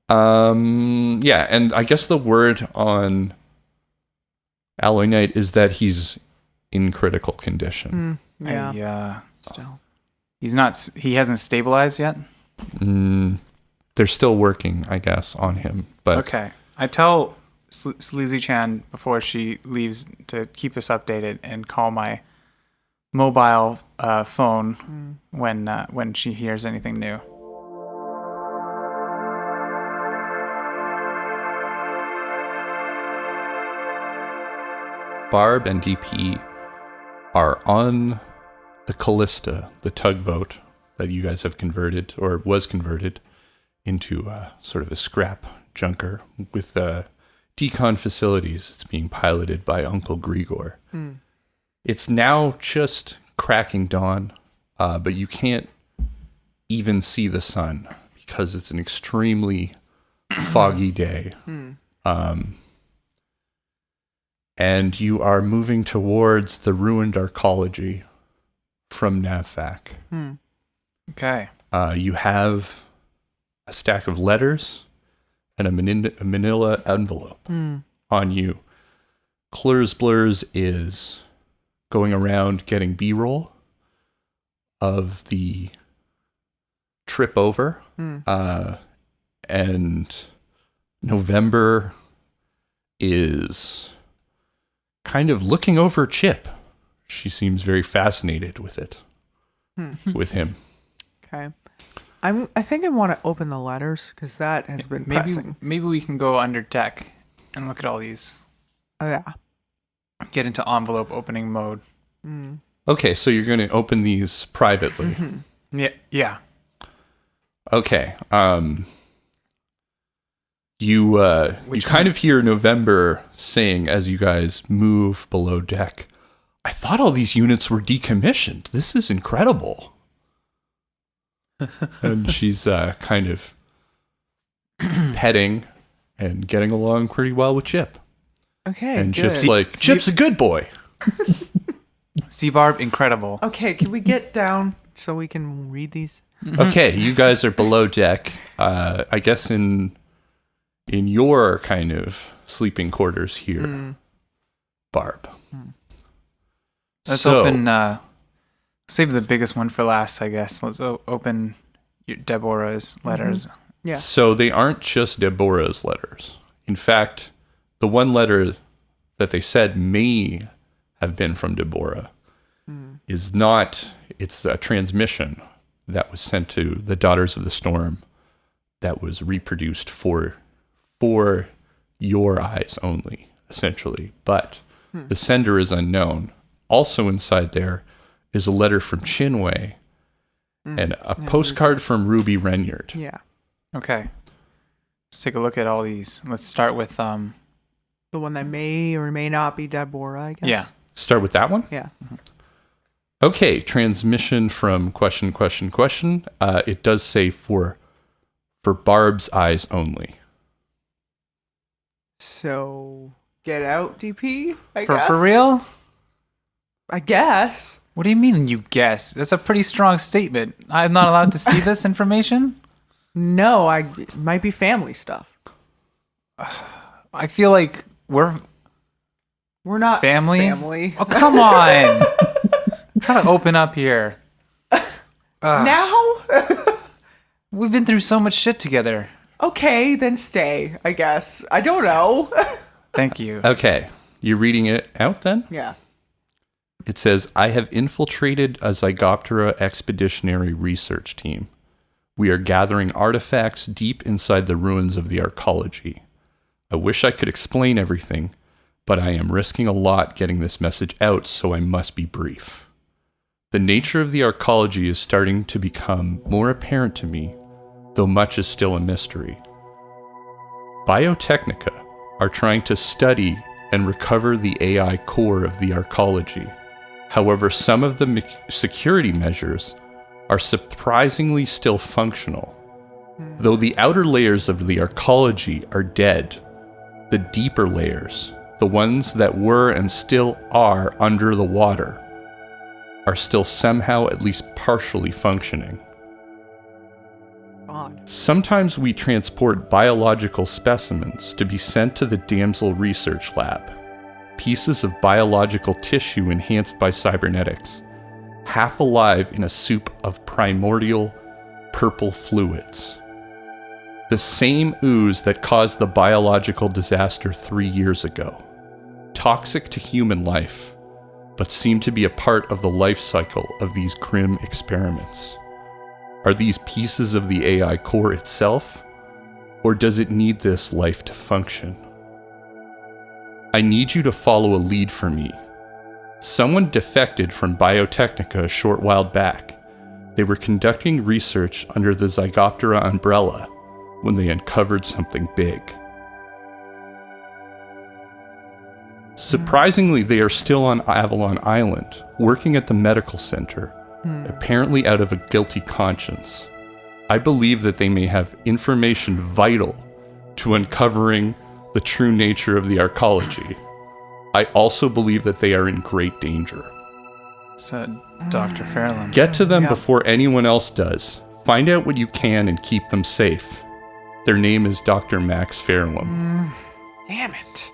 and I guess the word on Alloy Knight is that he's in critical condition. Yeah. Still. He hasn't stabilized yet? They're still working, I guess, on him. But okay. I tell Sleazy Chan before she leaves to keep us updated and call my mobile phone when she hears anything new. Barb and D.P. are on the Callista, the tugboat that you guys have converted, or was converted, into sort of a scrap junker with decon facilities. It's being piloted by Uncle Grigor. It's now just cracking dawn, but you can't even see the sun because it's an extremely foggy day. And you are moving towards the ruined arcology from NAVFAC. Okay. You have a stack of letters and a manila envelope on you. Clurs Blurs is going around getting B-roll of the trip over. And November is kind of looking over Chip. She seems very fascinated with it, with him. Okay. I think I want to open the letters because that has been pressing. Maybe we can go under deck and look at all these. Oh, yeah. Get into envelope opening mode. Okay, so you're going to open these privately. Yeah. Okay. You kind of hear November saying as you guys move below deck, I thought all these units were decommissioned. This is incredible. And she's kind of petting and getting along pretty well with Chip. Okay, and good. just like, Chip's a good boy. See, Barb, incredible. Okay, can we get down so we can read these? Okay, you guys are below deck. I guess in your kind of sleeping quarters here, Barb. Let's open. Save the biggest one for last, I guess. Let's open Deborah's letters. Yeah. So they aren't just Deborah's letters. In fact, the one letter that they said may have been from Deborah is not. It's a transmission that was sent to the Daughters of the Storm that was reproduced for your eyes only, essentially. But the sender is unknown. Also inside there is a letter from Chinwei and a postcard from Ruby Renyard. Yeah. Okay. Let's take a look at all these. Let's start with The one that may or may not be Deborah, I guess. Yeah. Start with that one? Yeah. Okay, transmission from question. It does say for Barb's eyes only. So, get out, DP, I guess. For real? I guess. What do you mean you guess? That's a pretty strong statement. I'm not allowed to see this information? No, it might be family stuff. I feel like we're not family. Oh, come on. I'm trying to open up here. Now? We've been through so much shit together. Okay, then stay, I guess. I don't know. Thank you. Okay, you're reading it out then? Yeah. It says, I have infiltrated a Zygoptera expeditionary research team. We are gathering artifacts deep inside the ruins of the arcology. I wish I could explain everything, but I am risking a lot getting this message out, so I must be brief. The nature of the arcology is starting to become more apparent to me, though much is still a mystery. Biotechnica are trying to study and recover the AI core of the arcology. However, some of the security measures are surprisingly still functional. Though the outer layers of the arcology are dead, the deeper layers, the ones that were and still are under the water, are still somehow at least partially functioning. Odd. Sometimes we transport biological specimens to be sent to the Damsel Research Lab. Pieces of biological tissue enhanced by cybernetics, half alive in a soup of primordial purple fluids. The same ooze that caused the biological disaster 3 years ago. Toxic to human life, but seem to be a part of the life cycle of these grim experiments. Are these pieces of the AI core itself, or does it need this life to function? I need you to follow a lead for me. Someone defected from Biotechnica a short while back. They were conducting research under the Zygoptera umbrella when they uncovered something big. Surprisingly, they are still on Avalon Island, working at the medical center, apparently out of a guilty conscience. I believe that they may have information vital to uncovering the true nature of the arcology. I also believe that they are in great danger. Said Dr. Fairland. Get to them Yeah. before anyone else does. Find out what you can and keep them safe. Their name is Dr. Max Fairlam. Damn it.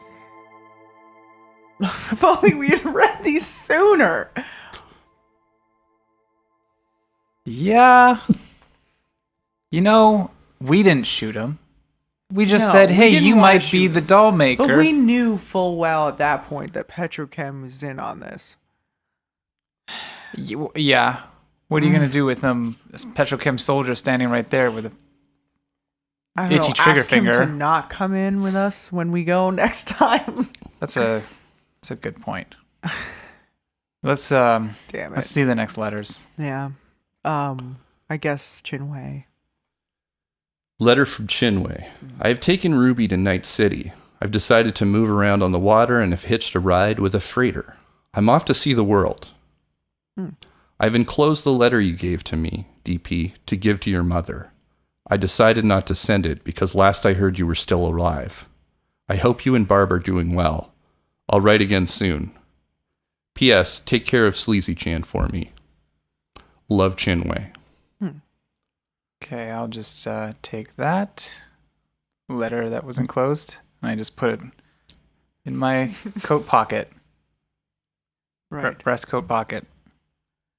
If only we had read these sooner. Yeah. You know, we didn't shoot him. We just No, said, we hey, didn't you wanna might shoot be him. the Dollmaker. But we knew full well at that point that Petrochem was in on this. Yeah. What are you going to do with them? This Petrochem soldier standing right there with a... I don't Itchy know, trigger ask him finger. to not come in with us when we go next time. That's a good point. Let's Damn it. let's see the next letters. Yeah. I guess Chinwei. Letter from Chinwei. I have taken Ruby to Night City. I've decided to move around on the water and have hitched a ride with a freighter. I'm off to see the world. I've enclosed the letter you gave to me, DP, to give to your mother. I decided not to send it because last I heard you were still alive. I hope you and Barb are doing well. I'll write again soon. P.S. Take care of Sleazy Chan for me. Love, Chinwei. Okay, I'll just take that letter that was enclosed and I just put it in my coat pocket, Right. breast coat pocket.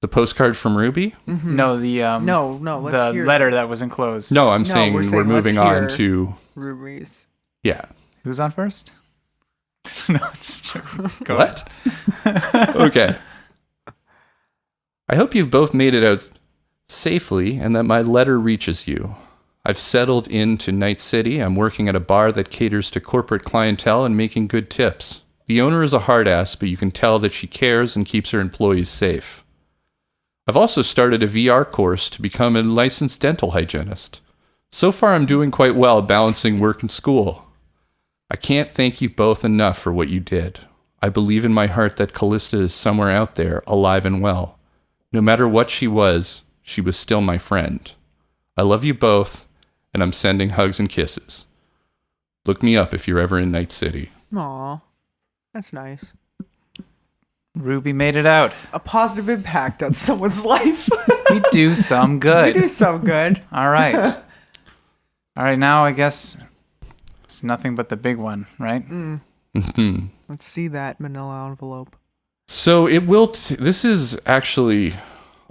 The postcard from Ruby? No, the No, let's the hear letter that was enclosed. No, I'm No, saying we're we're saying moving let's on hear- to... Ruby's. Yeah. Who's on first? No, just joking. Go What? Okay. I hope you've both made it out safely and that my letter reaches you. I've settled into Night City. I'm working at a bar that caters to corporate clientele and making good tips. The owner is a hard ass, but you can tell that she cares and keeps her employees safe. I've also started a VR course to become a licensed dental hygienist. So far, I'm doing quite well balancing work and school. I can't thank you both enough for what you did. I believe in my heart that Callista is somewhere out there, alive and well. No matter what she was still my friend. I love you both, and I'm sending hugs and kisses. Look me up if you're ever in Night City. Aw. That's nice. Ruby made it out. A positive impact on someone's life. We do some good. We do so good. All right. All right, now I guess it's nothing but the big one, right? Let's see that manila envelope. So it will, this is actually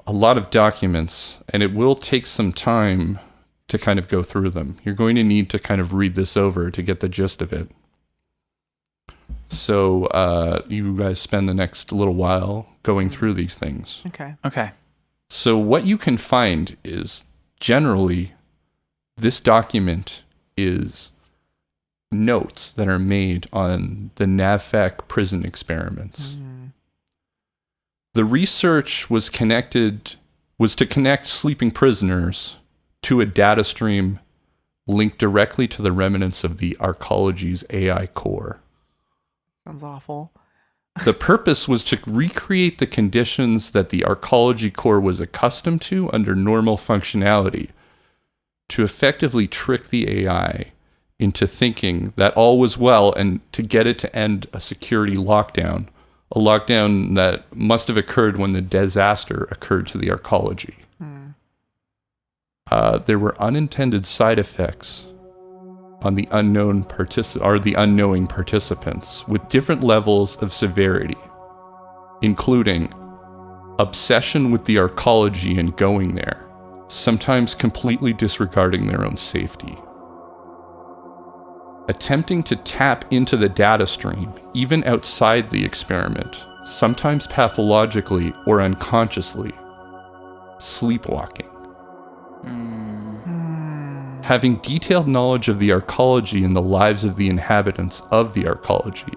a lot of documents, and it will take some time to kind of go through them. You're going to need to kind of read this over to get the gist of it. So you guys spend the next little while going through these things. Okay. Okay. So what you can find is generally this document is notes that are made on the NAVFAC prison experiments. The research was to connect sleeping prisoners to a data stream linked directly to the remnants of the arcology's AI core. Sounds awful. The purpose was to recreate the conditions that the arcology core was accustomed to under normal functionality, to effectively trick the AI into thinking that all was well and to get it to end a security lockdown, a lockdown that must have occurred when the disaster occurred to the arcology. There were unintended side effects on the unknowing participants with different levels of severity, including obsession with the arcology and going there, sometimes completely disregarding their own safety. Attempting to tap into the data stream, even outside the experiment, sometimes pathologically or unconsciously. Sleepwalking. Having detailed knowledge of the arcology and the lives of the inhabitants of the arcology.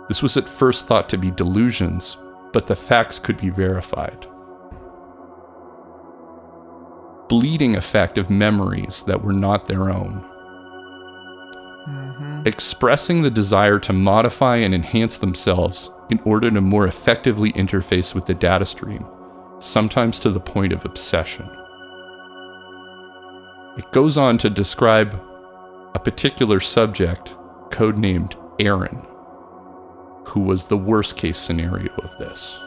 This was at first thought to be delusions, but the facts could be verified. Bleeding effect of memories that were not their own. Expressing the desire to modify and enhance themselves in order to more effectively interface with the data stream, sometimes to the point of obsession. It goes on to describe a particular subject, codenamed Aaron, who was the worst case scenario of this.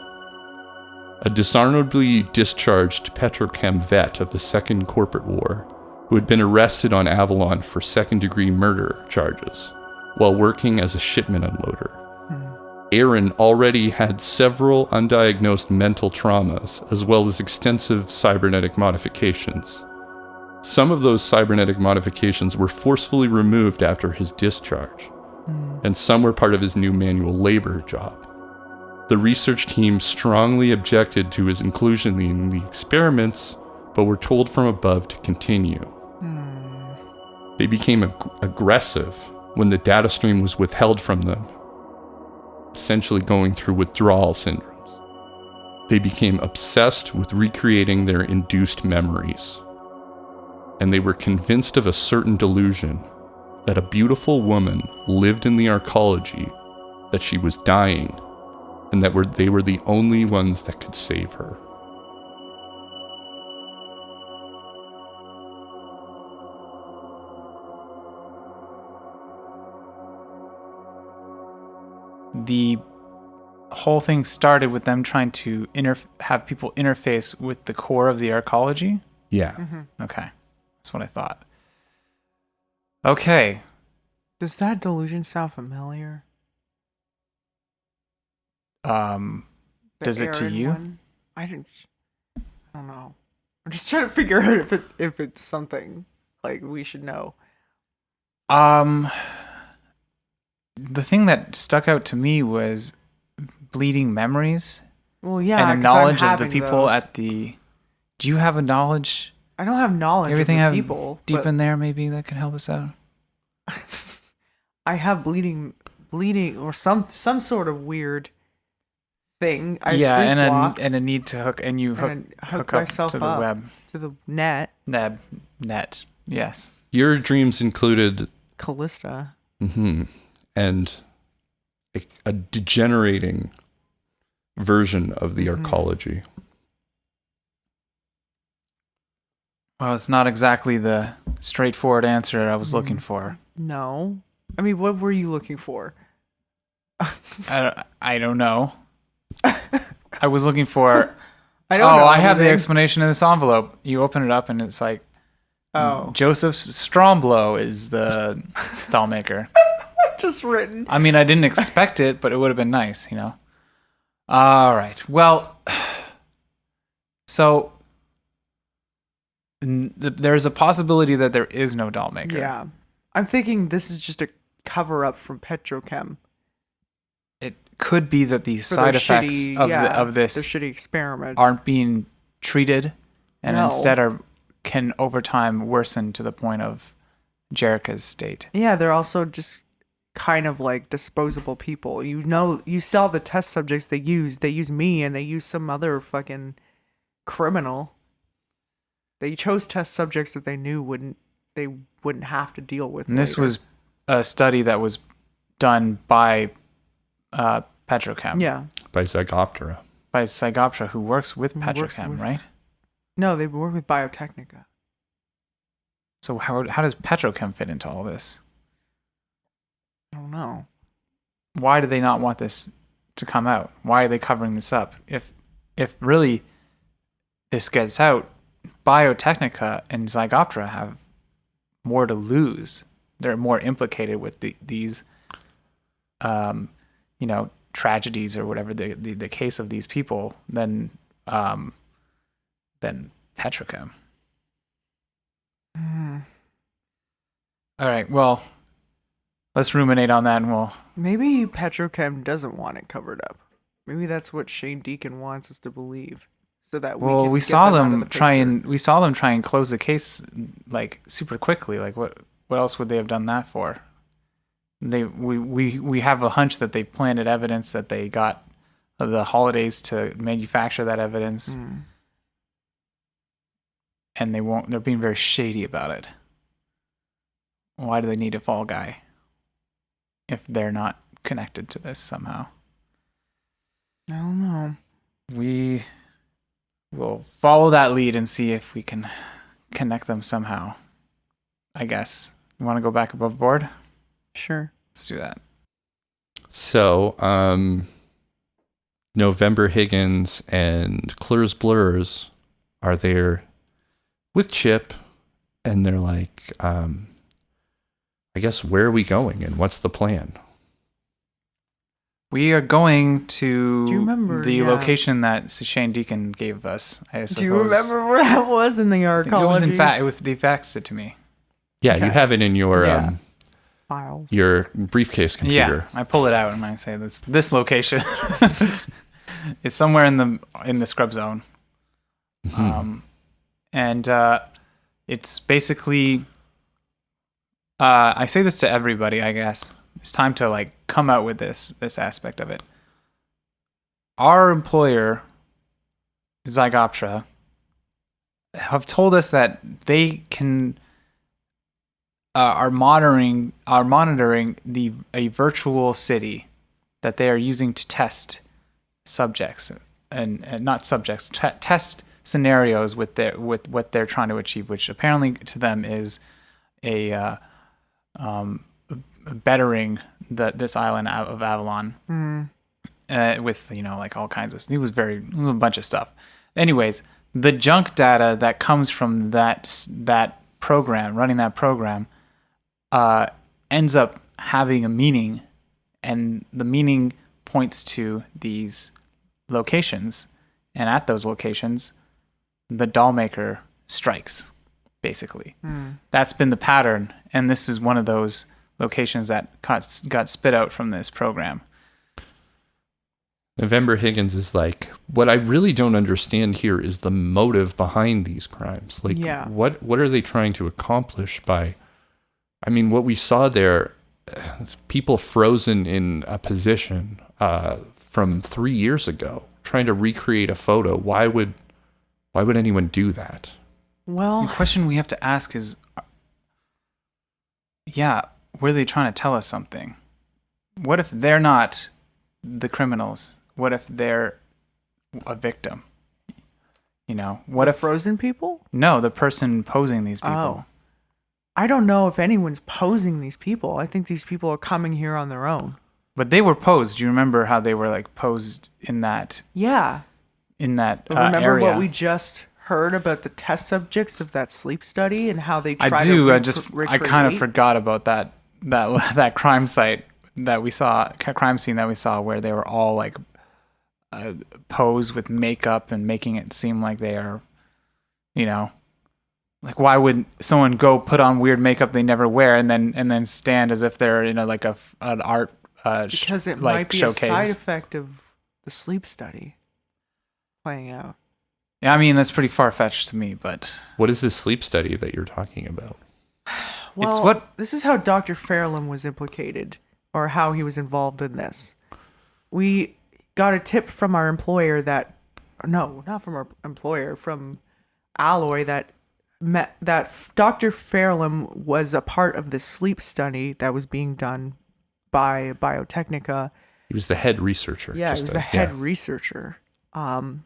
A dishonorably discharged Petrochem vet of the Second Corporate War, who had been arrested on Avalon for second-degree murder charges while working as a shipment unloader. Aaron already had several undiagnosed mental traumas, as well as extensive cybernetic modifications. Some of those cybernetic modifications were forcefully removed after his discharge, and some were part of his new manual labor job. The research team strongly objected to his inclusion in the experiments, but were told from above to continue. They became aggressive when the data stream was withheld from them, essentially going through withdrawal syndromes. They became obsessed with recreating their induced memories, and they were convinced of a certain delusion that a beautiful woman lived in the arcology, that she was dying, and that they were the only ones that could save her. The whole thing started with them trying to have people interface with the core of the arcology? Yeah. Okay. That's what I thought. Okay. Does that delusion sound familiar? Does it to Aaron you? one? I don't know. I'm just trying to figure out if it's something like we should know. The thing that stuck out to me was bleeding memories Well, yeah, and a 'cause I'm knowledge of the having people those. at the... Do you have a knowledge? I don't have knowledge Everything of have the people. deep but in there maybe that can help us out? I have bleeding, or some sort of weird thing. I and sleepwalk a need to hook, and you and hook up myself to the up web. to the net. Net. Yes. Your dreams included Callista. and a degenerating version of the arcology. Well, it's not exactly the straightforward answer I was looking for. No. I mean, what were you looking for? I don't know. I was looking for... I don't know. I have the anything. explanation in this envelope. You open it up and it's like... Oh. Joseph Stromblow is the Dollmaker. Just written. I mean, I didn't expect it, but it would have been nice, you know? All right. Well, so there's a possibility that there is no Dollmaker. Yeah. I'm thinking this is just a cover-up from Petrochem. It could be that the for side their effects shitty- of yeah, of this their shitty experiments aren't being treated and No. instead can over time worsen to the point of Jerica's state. Yeah, they're also just kind of like disposable people. You saw the test subjects they use. They use me and they use some other fucking criminal. They chose test subjects that they knew wouldn't have to deal with. And this later. was a study that was done by Petrochem. Yeah. By Zygoptera. By Cygoptera, who works with Who works Petrochem, with- right? No, they work with Biotechnica. So how does Petrochem fit into all this? I don't know. Why do they not want this to come out? Why are they covering this up? If really this gets out, Biotechnica and Zygoptera have more to lose. They're more implicated with these tragedies or whatever the case of these people than Petrochem. All right, well, let's ruminate on that, and we'll... Maybe Petrochem doesn't want it covered up. Maybe that's what Shane Deacon wants us to believe, so that we get saw out of them the try picture. and close the case like super quickly. Like what else would they have done that for? We have a hunch that they planted evidence, that they got the holidays to manufacture that evidence, and they're being very shady about it. Why do they need a fall guy if they're not connected to this somehow? I don't know. We will follow that lead and see if we can connect them somehow. I guess. You want to go back above board? Sure. Let's do that. So, November Higgins and Clur's Blurs are there with Chip, and they're like, I guess, where are we going and what's the plan? We are going to Do you remember, the location that Shane Deacon gave us, I suppose. Do you remember where that was in the archaeology? It was, in fact, they faxed it to me. Yeah, Okay. you have it in your files. your briefcase computer. Yeah, I pull it out and I say this location. It's somewhere in the scrub zone. Mhm. And it's basically I say this to everybody, I guess. It's time to like come out with this aspect of it. Our employer, Zygoptra, have told us that they can are monitoring a virtual city that they are using to test subjects and not subjects, test scenarios with what they're trying to achieve, which apparently to them is a bettering this island of Avalon with like all kinds of. It was a bunch of stuff. Anyways, the junk data that comes from that program, running that program, ends up having a meaning, and the meaning points to these locations, and at those locations, the Dollmaker strikes. Basically, that's been the pattern, and this is one of those locations that got spit out from this program. November Higgins is like, what I really don't understand here is the motive behind these crimes. Like, what are they trying to accomplish by? I mean, what we saw there, people frozen in a position from 3 years ago, trying to recreate a photo. Why would anyone do that? Well, the question we have to ask is, were they trying to tell us something? What if they're not the criminals? What if they're a victim? What if frozen people? No, the person posing these people. Oh. I don't know if anyone's posing these people. I think these people are coming here on their own. But they were posed. Do you remember how they were like posed in that? Yeah. Remember Remember area? what we just heard about the test subjects of that sleep study and how they try I do. to I kind of forgot about that crime site that we saw, crime scene that we saw, where they were all like posed with makeup and making it seem like they are, like why would someone go put on weird makeup they never wear and then stand as if they're in an art because it like might be showcase. a side effect of the sleep study playing out. Yeah, I mean that's pretty far fetched to me, but what is this sleep study that you're talking about? Well, this is how Dr. Fairlem was implicated, or how he was involved in this. We got a tip from our employer from Alloy that Dr. Fairlem was a part of the sleep study that was being done by Biotechnica. He was the head researcher. Yeah, he was the head researcher. And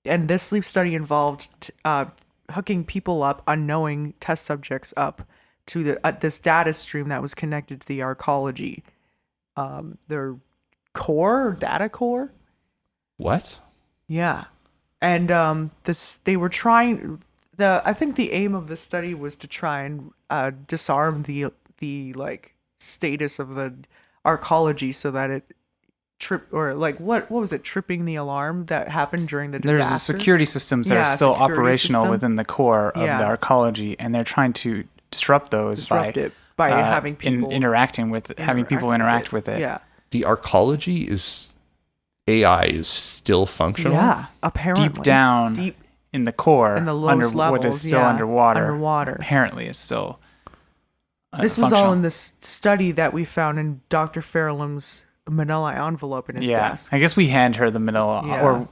this sleep study involved hooking people up, unknowing test subjects up to this data stream that was connected to the archaeology, their data core. What? Yeah, and they were trying. I think the aim of the study was to try and disarm the like status of the archaeology so that it what was it, tripping the alarm that happened during the disaster? There's security systems that are still operational within the core of the archaeology, and they're trying to disrupt those by having people interact with it. Yeah. The archaeology AI is still functional? Yeah, apparently. Deep down in the core, in the lowest levels, what is still underwater. Apparently it's still this was all in this study that we found in Dr. Fairlem's manila envelope in his desk. I guess we hand her the manila, or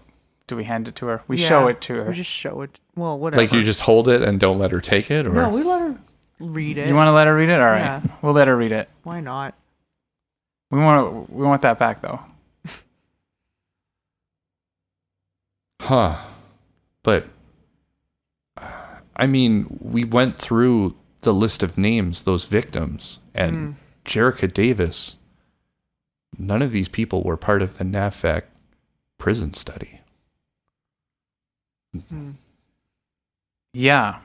do we hand it to her? We show it to her. We just show it. Well, whatever. Like you just hold it and don't let her take it? Or? No, we let her read it. You want to let her read it? All right. Yeah. We'll let her read it. Why not? We want that back though. Huh. But I mean, we went through the list of names, those victims, and Jerica Davis, none of these people were part of the NAVFAC prison study. Yeah.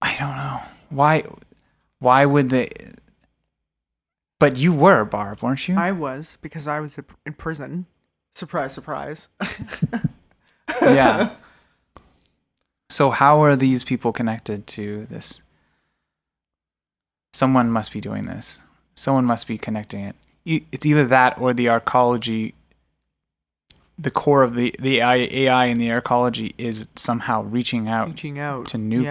I don't know. Why would they... But you were, Barb, weren't you? I was, because I was in prison. Surprise, surprise. Yeah. So how are these people connected to this? Someone must be doing this. Someone must be connecting it. It's either that or the arcology. The core of the AI in the arcology is somehow reaching out to new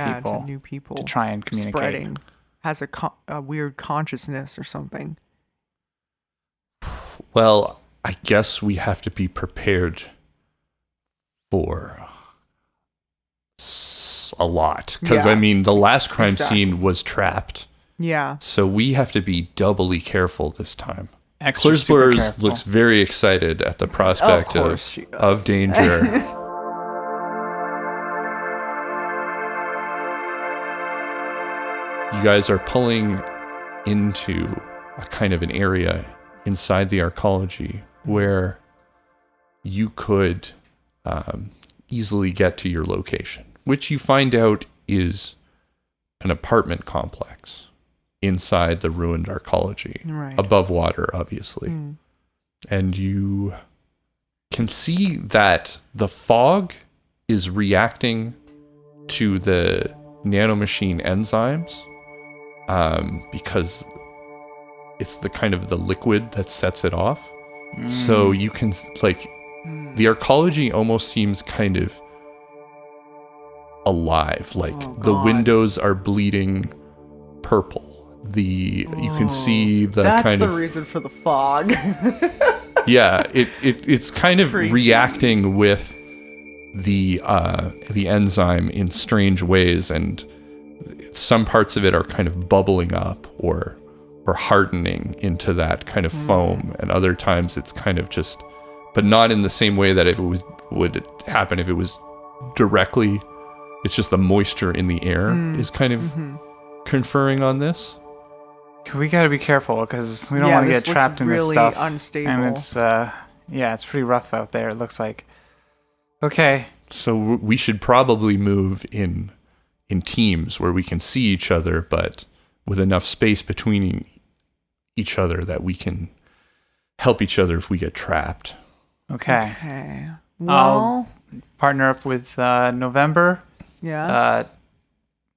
people to try and communicate. Spreading. Has a weird consciousness or something. Well, I guess we have to be prepared for a lot. Because, I mean, the last crime scene was trapped. Yeah. So we have to be doubly careful this time. Extra Claire's looks very excited at the prospect of danger. You guys are pulling into a kind of an area inside the arcology where you could easily get to your location, which you find out is an apartment complex inside the ruined arcology, above water, obviously. And you can see that the fog is reacting to the nanomachine enzymes because it's the kind of the liquid that sets it off. So you can, like, the arcology almost seems kind of alive. Like, the windows are bleeding purple. You can see That's kind the of reason for the fog. yeah, it's kind of reacting with the enzyme in strange ways, and some parts of it are kind of bubbling up or hardening into that kind of foam, and other times it's kind of just, but not in the same way that it would happen if it was directly. It's just the moisture in the air is kind of conferring on this. We got to be careful because we don't want to get trapped in this stuff. Unstable. And it's it's pretty rough out there, it looks like. Okay. So we should probably move in teams where we can see each other, but with enough space between each other that we can help each other if we get trapped. Okay. Well, I'll partner up with November. yeah.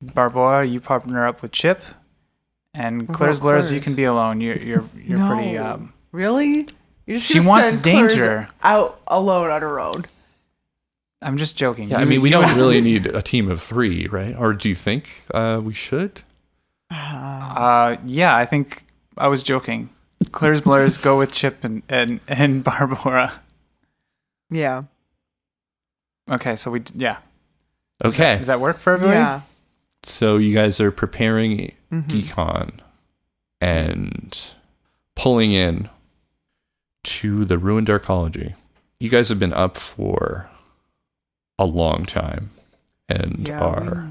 Barboa, you partner up with Chip. And Claire's Blurs, you can be alone. You're No. pretty. Really? You're just She gonna wants send Claire's danger. out alone on her own. I'm just joking. Yeah, I mean, we don't really need a team of 3, right? Or do you think we should? Yeah, I think I was joking. Claire's Blurs, go with Chip and Barbara. Yeah. Okay, so Okay. Does that work for everybody? Yeah. So you guys are preparing decon and pulling in to the ruined arcology. You guys have been up for a long time and are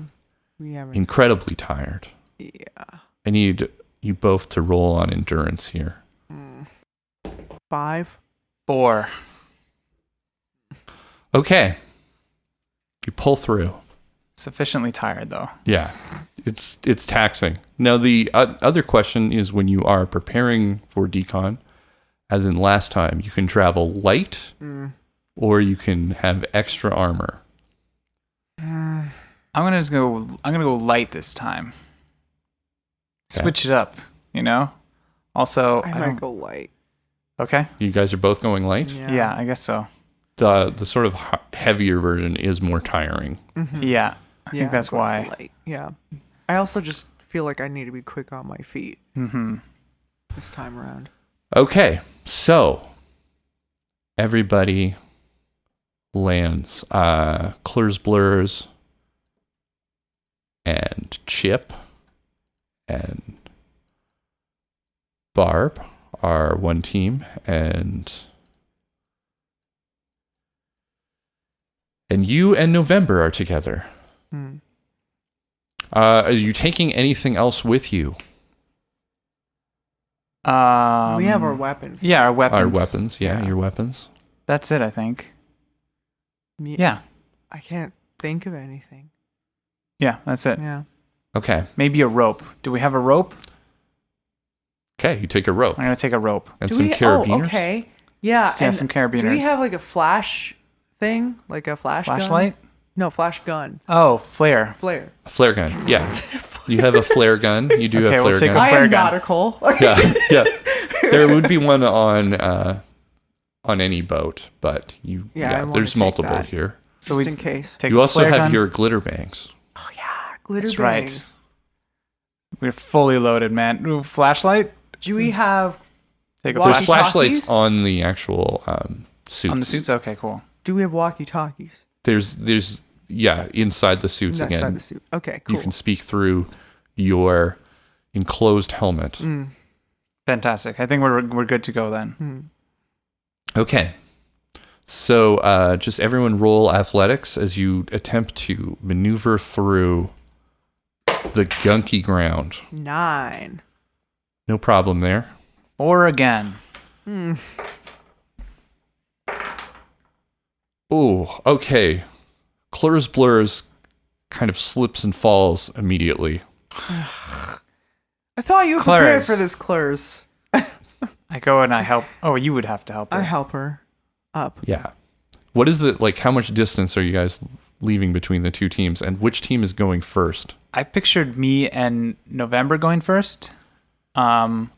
we haven't. incredibly tired. Yeah. I need you both to roll on endurance here. 5. 4. Okay. You pull through. Sufficiently tired though. Yeah, it's taxing. Now the other question is, when you are preparing for decon, as in last time, you can travel light, or you can have extra armor. I'm gonna go light this time. Switch it up, you know. Also, I might go light. Okay. You guys are both going light. Yeah, I guess so. The sort of heavier version is more tiring. Yeah, I think that's why. Light. Yeah. I also just feel like I need to be quick on my feet. This time around. Okay, so everybody lands. Claire's Blurs and Chip and Barb are one team, and And you and November are together. Are you taking anything else with you? We have our weapons. Yeah, our weapons. Our weapons, your weapons. That's it, I think. Yeah. I can't think of anything. Yeah, that's it. Yeah. Okay. Maybe a rope. Do we have a rope? Okay, you take a rope. I'm going to take a rope. And some carabiners. Oh, okay. Yeah. Yeah, some carabiners. Do we have like a flash thing? Like a flash flashlight? gun? No, flash gun. Oh, flare. Flare. A flare gun, yeah. You have a flare gun. You do Okay, have we'll flare take gun. a I flare am gun. nautical. Yeah. There would be one on any boat, but I wanna there's take multiple that. here. So Just we in case. take You a also flare have gun. your glitter bangs. Oh yeah, glitter That's right. bangs. We're fully loaded, man. Ooh, flashlight? Do we have? Take a Walkie- There's flashlight. flashlights Walkie-talkies? on the actual suits. On the suits? Okay, cool. Do we have walkie talkies There's inside the suits inside again. the suit? Okay, cool. You can speak through your enclosed helmet. Fantastic. I think we're good to go then. Okay. So just everyone roll athletics as you attempt to maneuver through the gunky ground. 9. No problem there. Or again. Oh, okay. Clurs Blurs kind of slips and falls immediately. I thought you were prepared Clurs. for this, Clurs. I go and I help. Oh, you would have to help her. I help her up. Yeah. What is how much distance are you guys leaving between the two teams, and which team is going first? I pictured me and November going first. And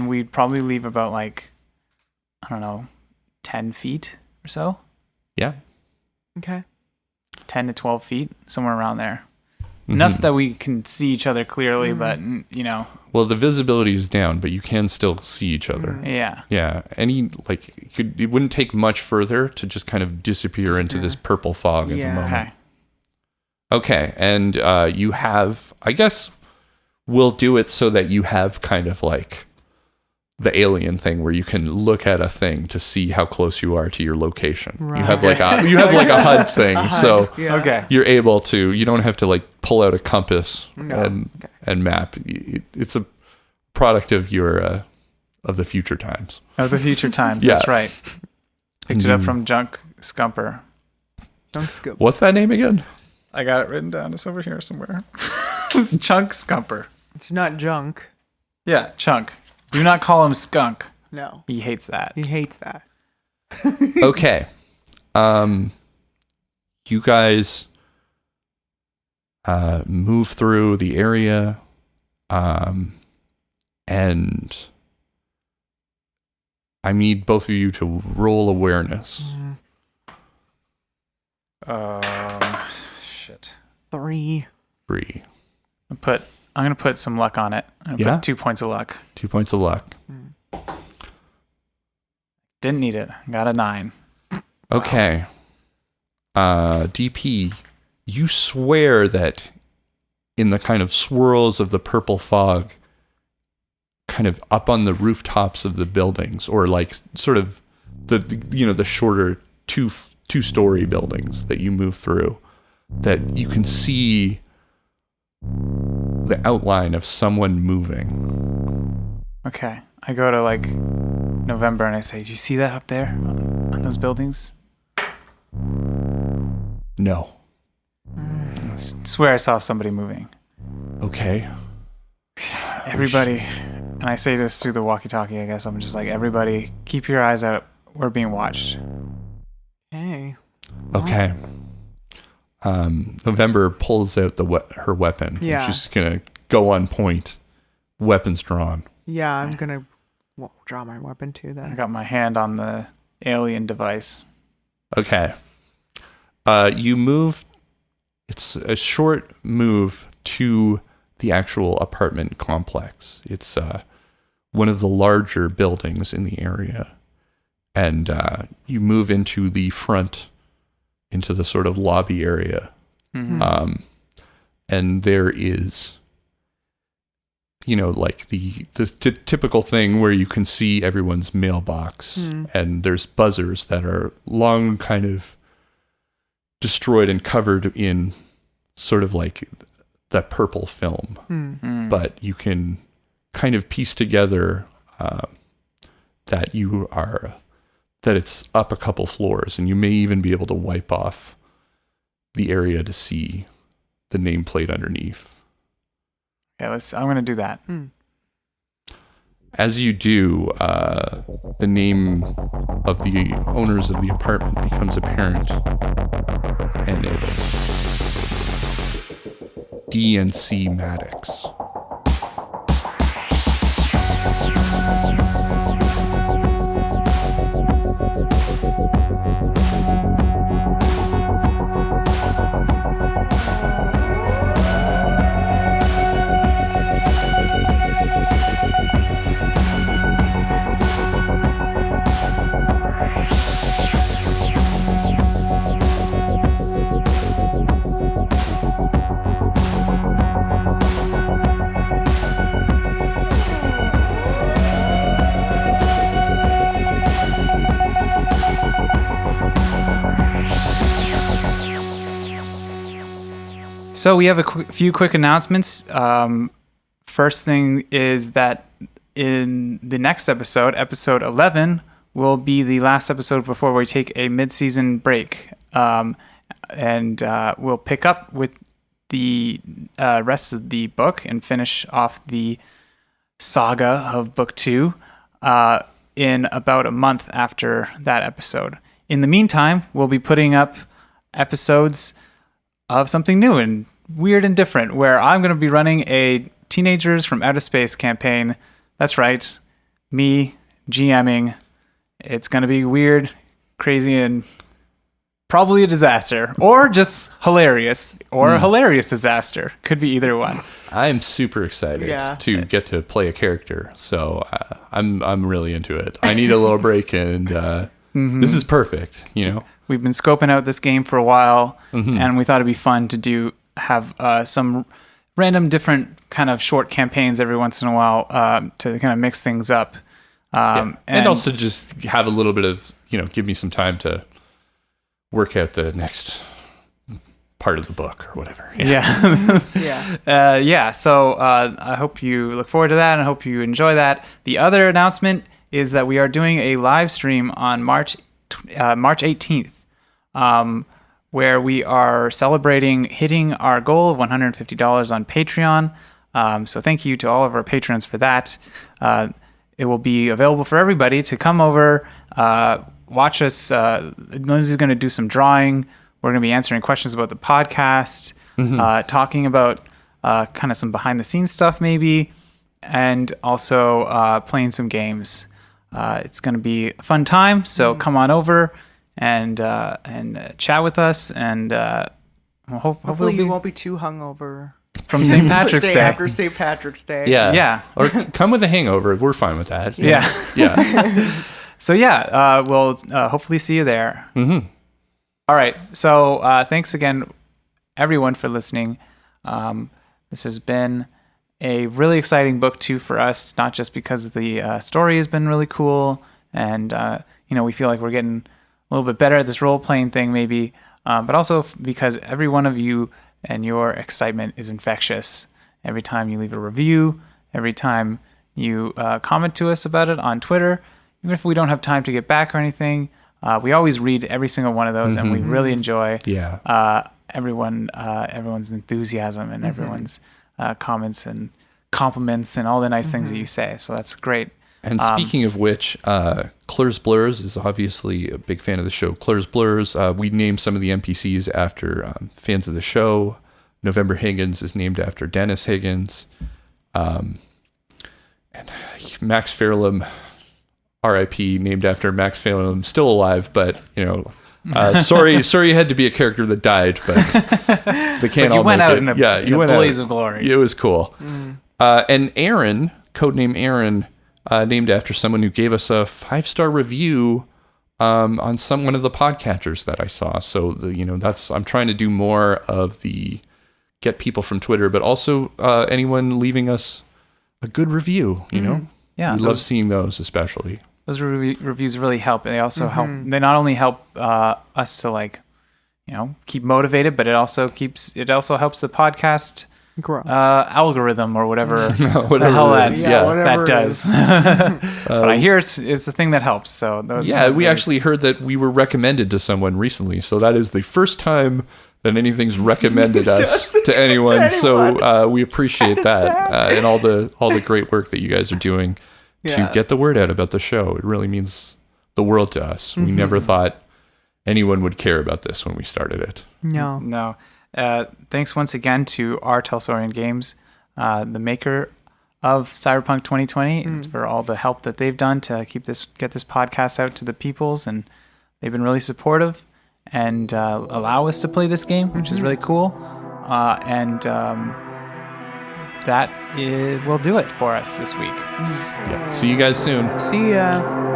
we'd probably leave about I don't know, 10 feet or so. Yeah. Okay. 10 to 12 feet, somewhere around there. Enough that we can see each other clearly, but, Well, the visibility is down, but you can still see each other. yeah. Yeah. It wouldn't take much further to just kind of disappear into this purple fog at the Yeah. moment. Okay. Okay. And you have, I guess we'll do it so that you have kind of the alien thing where you can look at a thing to see how close you are to your location. Right. You have a HUD thing, so Yeah. Okay. you're able to. You don't have to pull out a compass No. and map. It's a product of your of the future times. Of the future times, Yeah. that's right. Picked it up from Junk Scumper. Don't skip. What's that name again? I got it written down. It's over here somewhere. It's Chunk Scumper. It's not junk. Yeah, Chunk. Do not call him Skunk. No. He hates that. He hates that. Okay. You guys move through the area, and I need both of you to roll awareness. Shit. 3. 3. I'm gonna put some luck on it. I'm gonna Yeah? put 2 points of luck. 2 points of luck. Didn't need it. Got a 9. Okay. DP, you swear that in the kind of swirls of the purple fog, kind of up on the rooftops of the buildings, or sort of the shorter two-story buildings that you move through, that you can see the outline of someone moving. Okay. I go to November and I say, "Do you see that up there on those buildings?" No. I swear I saw somebody moving. Okay. Everybody, and I say this through the walkie-talkie. I guess I'm just everybody, keep your eyes out. We're being watched. Hey. Okay. November pulls out her weapon. Yeah. She's gonna go on point, weapons drawn. Yeah, I'm gonna draw my weapon too I then. got my hand on the alien device. Okay. You move. It's a short move to the actual apartment complex. It's one of the larger buildings in the area, and you move into the front, into the sort of lobby area. Mm-hmm. And there is, the typical thing where you can see everyone's mailbox, and there's buzzers that are long, kind of destroyed and covered in sort of like that purple film. But you can kind of piece together that it's up a couple floors, and you may even be able to wipe off the area to see the nameplate underneath. Yeah, I'm going to do that. As you do, the name of the owners of the apartment becomes apparent, and it's D and C Maddox. So we have a few quick announcements. First thing is that in the next episode, episode 11, will be the last episode before we take a mid-season break. And we'll pick up with the rest of the book and finish off the saga of book 2 in about a month after that episode. In the meantime, we'll be putting up episodes of something new and weird and different, where I'm going to be running a Teenagers from Outer Space campaign. That's right, me GMing. It's going to be weird, crazy, and probably a disaster, or just hilarious, or a hilarious disaster. Could be either one. I'm super excited to get to play a character, so I'm really into it. I need a little break, and this is perfect, you know? We've been scoping out this game for a while, and we thought it'd be fun to have some random different kind of short campaigns every once in a while to kind of mix things up. And also just have a little bit of, give me some time to work out the next part of the book or whatever. So I hope you look forward to that, and I hope you enjoy that. The other announcement is that we are doing a live stream on March 18th, where we are celebrating hitting our goal of $150 on Patreon. So thank you to all of our patrons for that. It will be available for everybody to come over, watch us. Lindsay's going to do some drawing. We're going to be answering questions about the podcast, talking about kind of some behind the scenes stuff maybe, and also playing some games. It's going to be a fun time, so come on over and chat with us, and hopefully you won't be too hungover from St. Patrick's Day. After St. Patrick's Day. Yeah. Or come with a hangover. We're fine with that. Yeah. So we'll hopefully see you there. Mm-hmm. All right. So thanks again, everyone, for listening. This has been a really exciting book too for us, not just because the story has been really cool, and we feel like we're getting a little bit better at this role-playing thing maybe, but also because every one of you and your excitement is infectious. Every time you leave a review, every time you comment to us about it on Twitter, even if we don't have time to get back or anything, we always read every single one of those, and we really enjoy everyone's enthusiasm and everyone's comments and compliments and all the nice things that you say. So that's great. And speaking of which, Clur's Blurs is obviously a big fan of the show. Clur's Blurs, we named some of the NPCs after fans of the show. November Higgins is named after Dennis Higgins. And Max Fairlam, R.I.P., named after Max Fairlam, still alive, but, sorry you had to be a character that died, but they can't all went make out it. in a blaze of glory. It was cool. And Aaron, codename Aaron, named after someone who gave us a 5-star review on one of the podcatchers that I saw. So I'm trying to do more of the get people from Twitter, but also anyone leaving us a good review. Yeah, we love seeing those, especially. Those reviews really help. They also help. They not only help us to keep motivated, but it also helps the podcast Grow. algorithm or whatever the Whatever hell it that, is, whatever that it does. But I hear it's the thing that helps. So we actually heard that we were recommended to someone recently, so that is the first time that anything's recommended us to anyone. So we appreciate that and all the great work that you guys are doing to get the word out about the show. It really means the world to us. We never thought anyone would care about this when we started it. No. Thanks once again to our Telsorian Games, the maker of Cyberpunk 2020, for all the help that they've done to get this podcast out to the peoples, and they've been really supportive and allow us to play this game, which is really cool. That will do it for us this week. See you guys soon. See ya.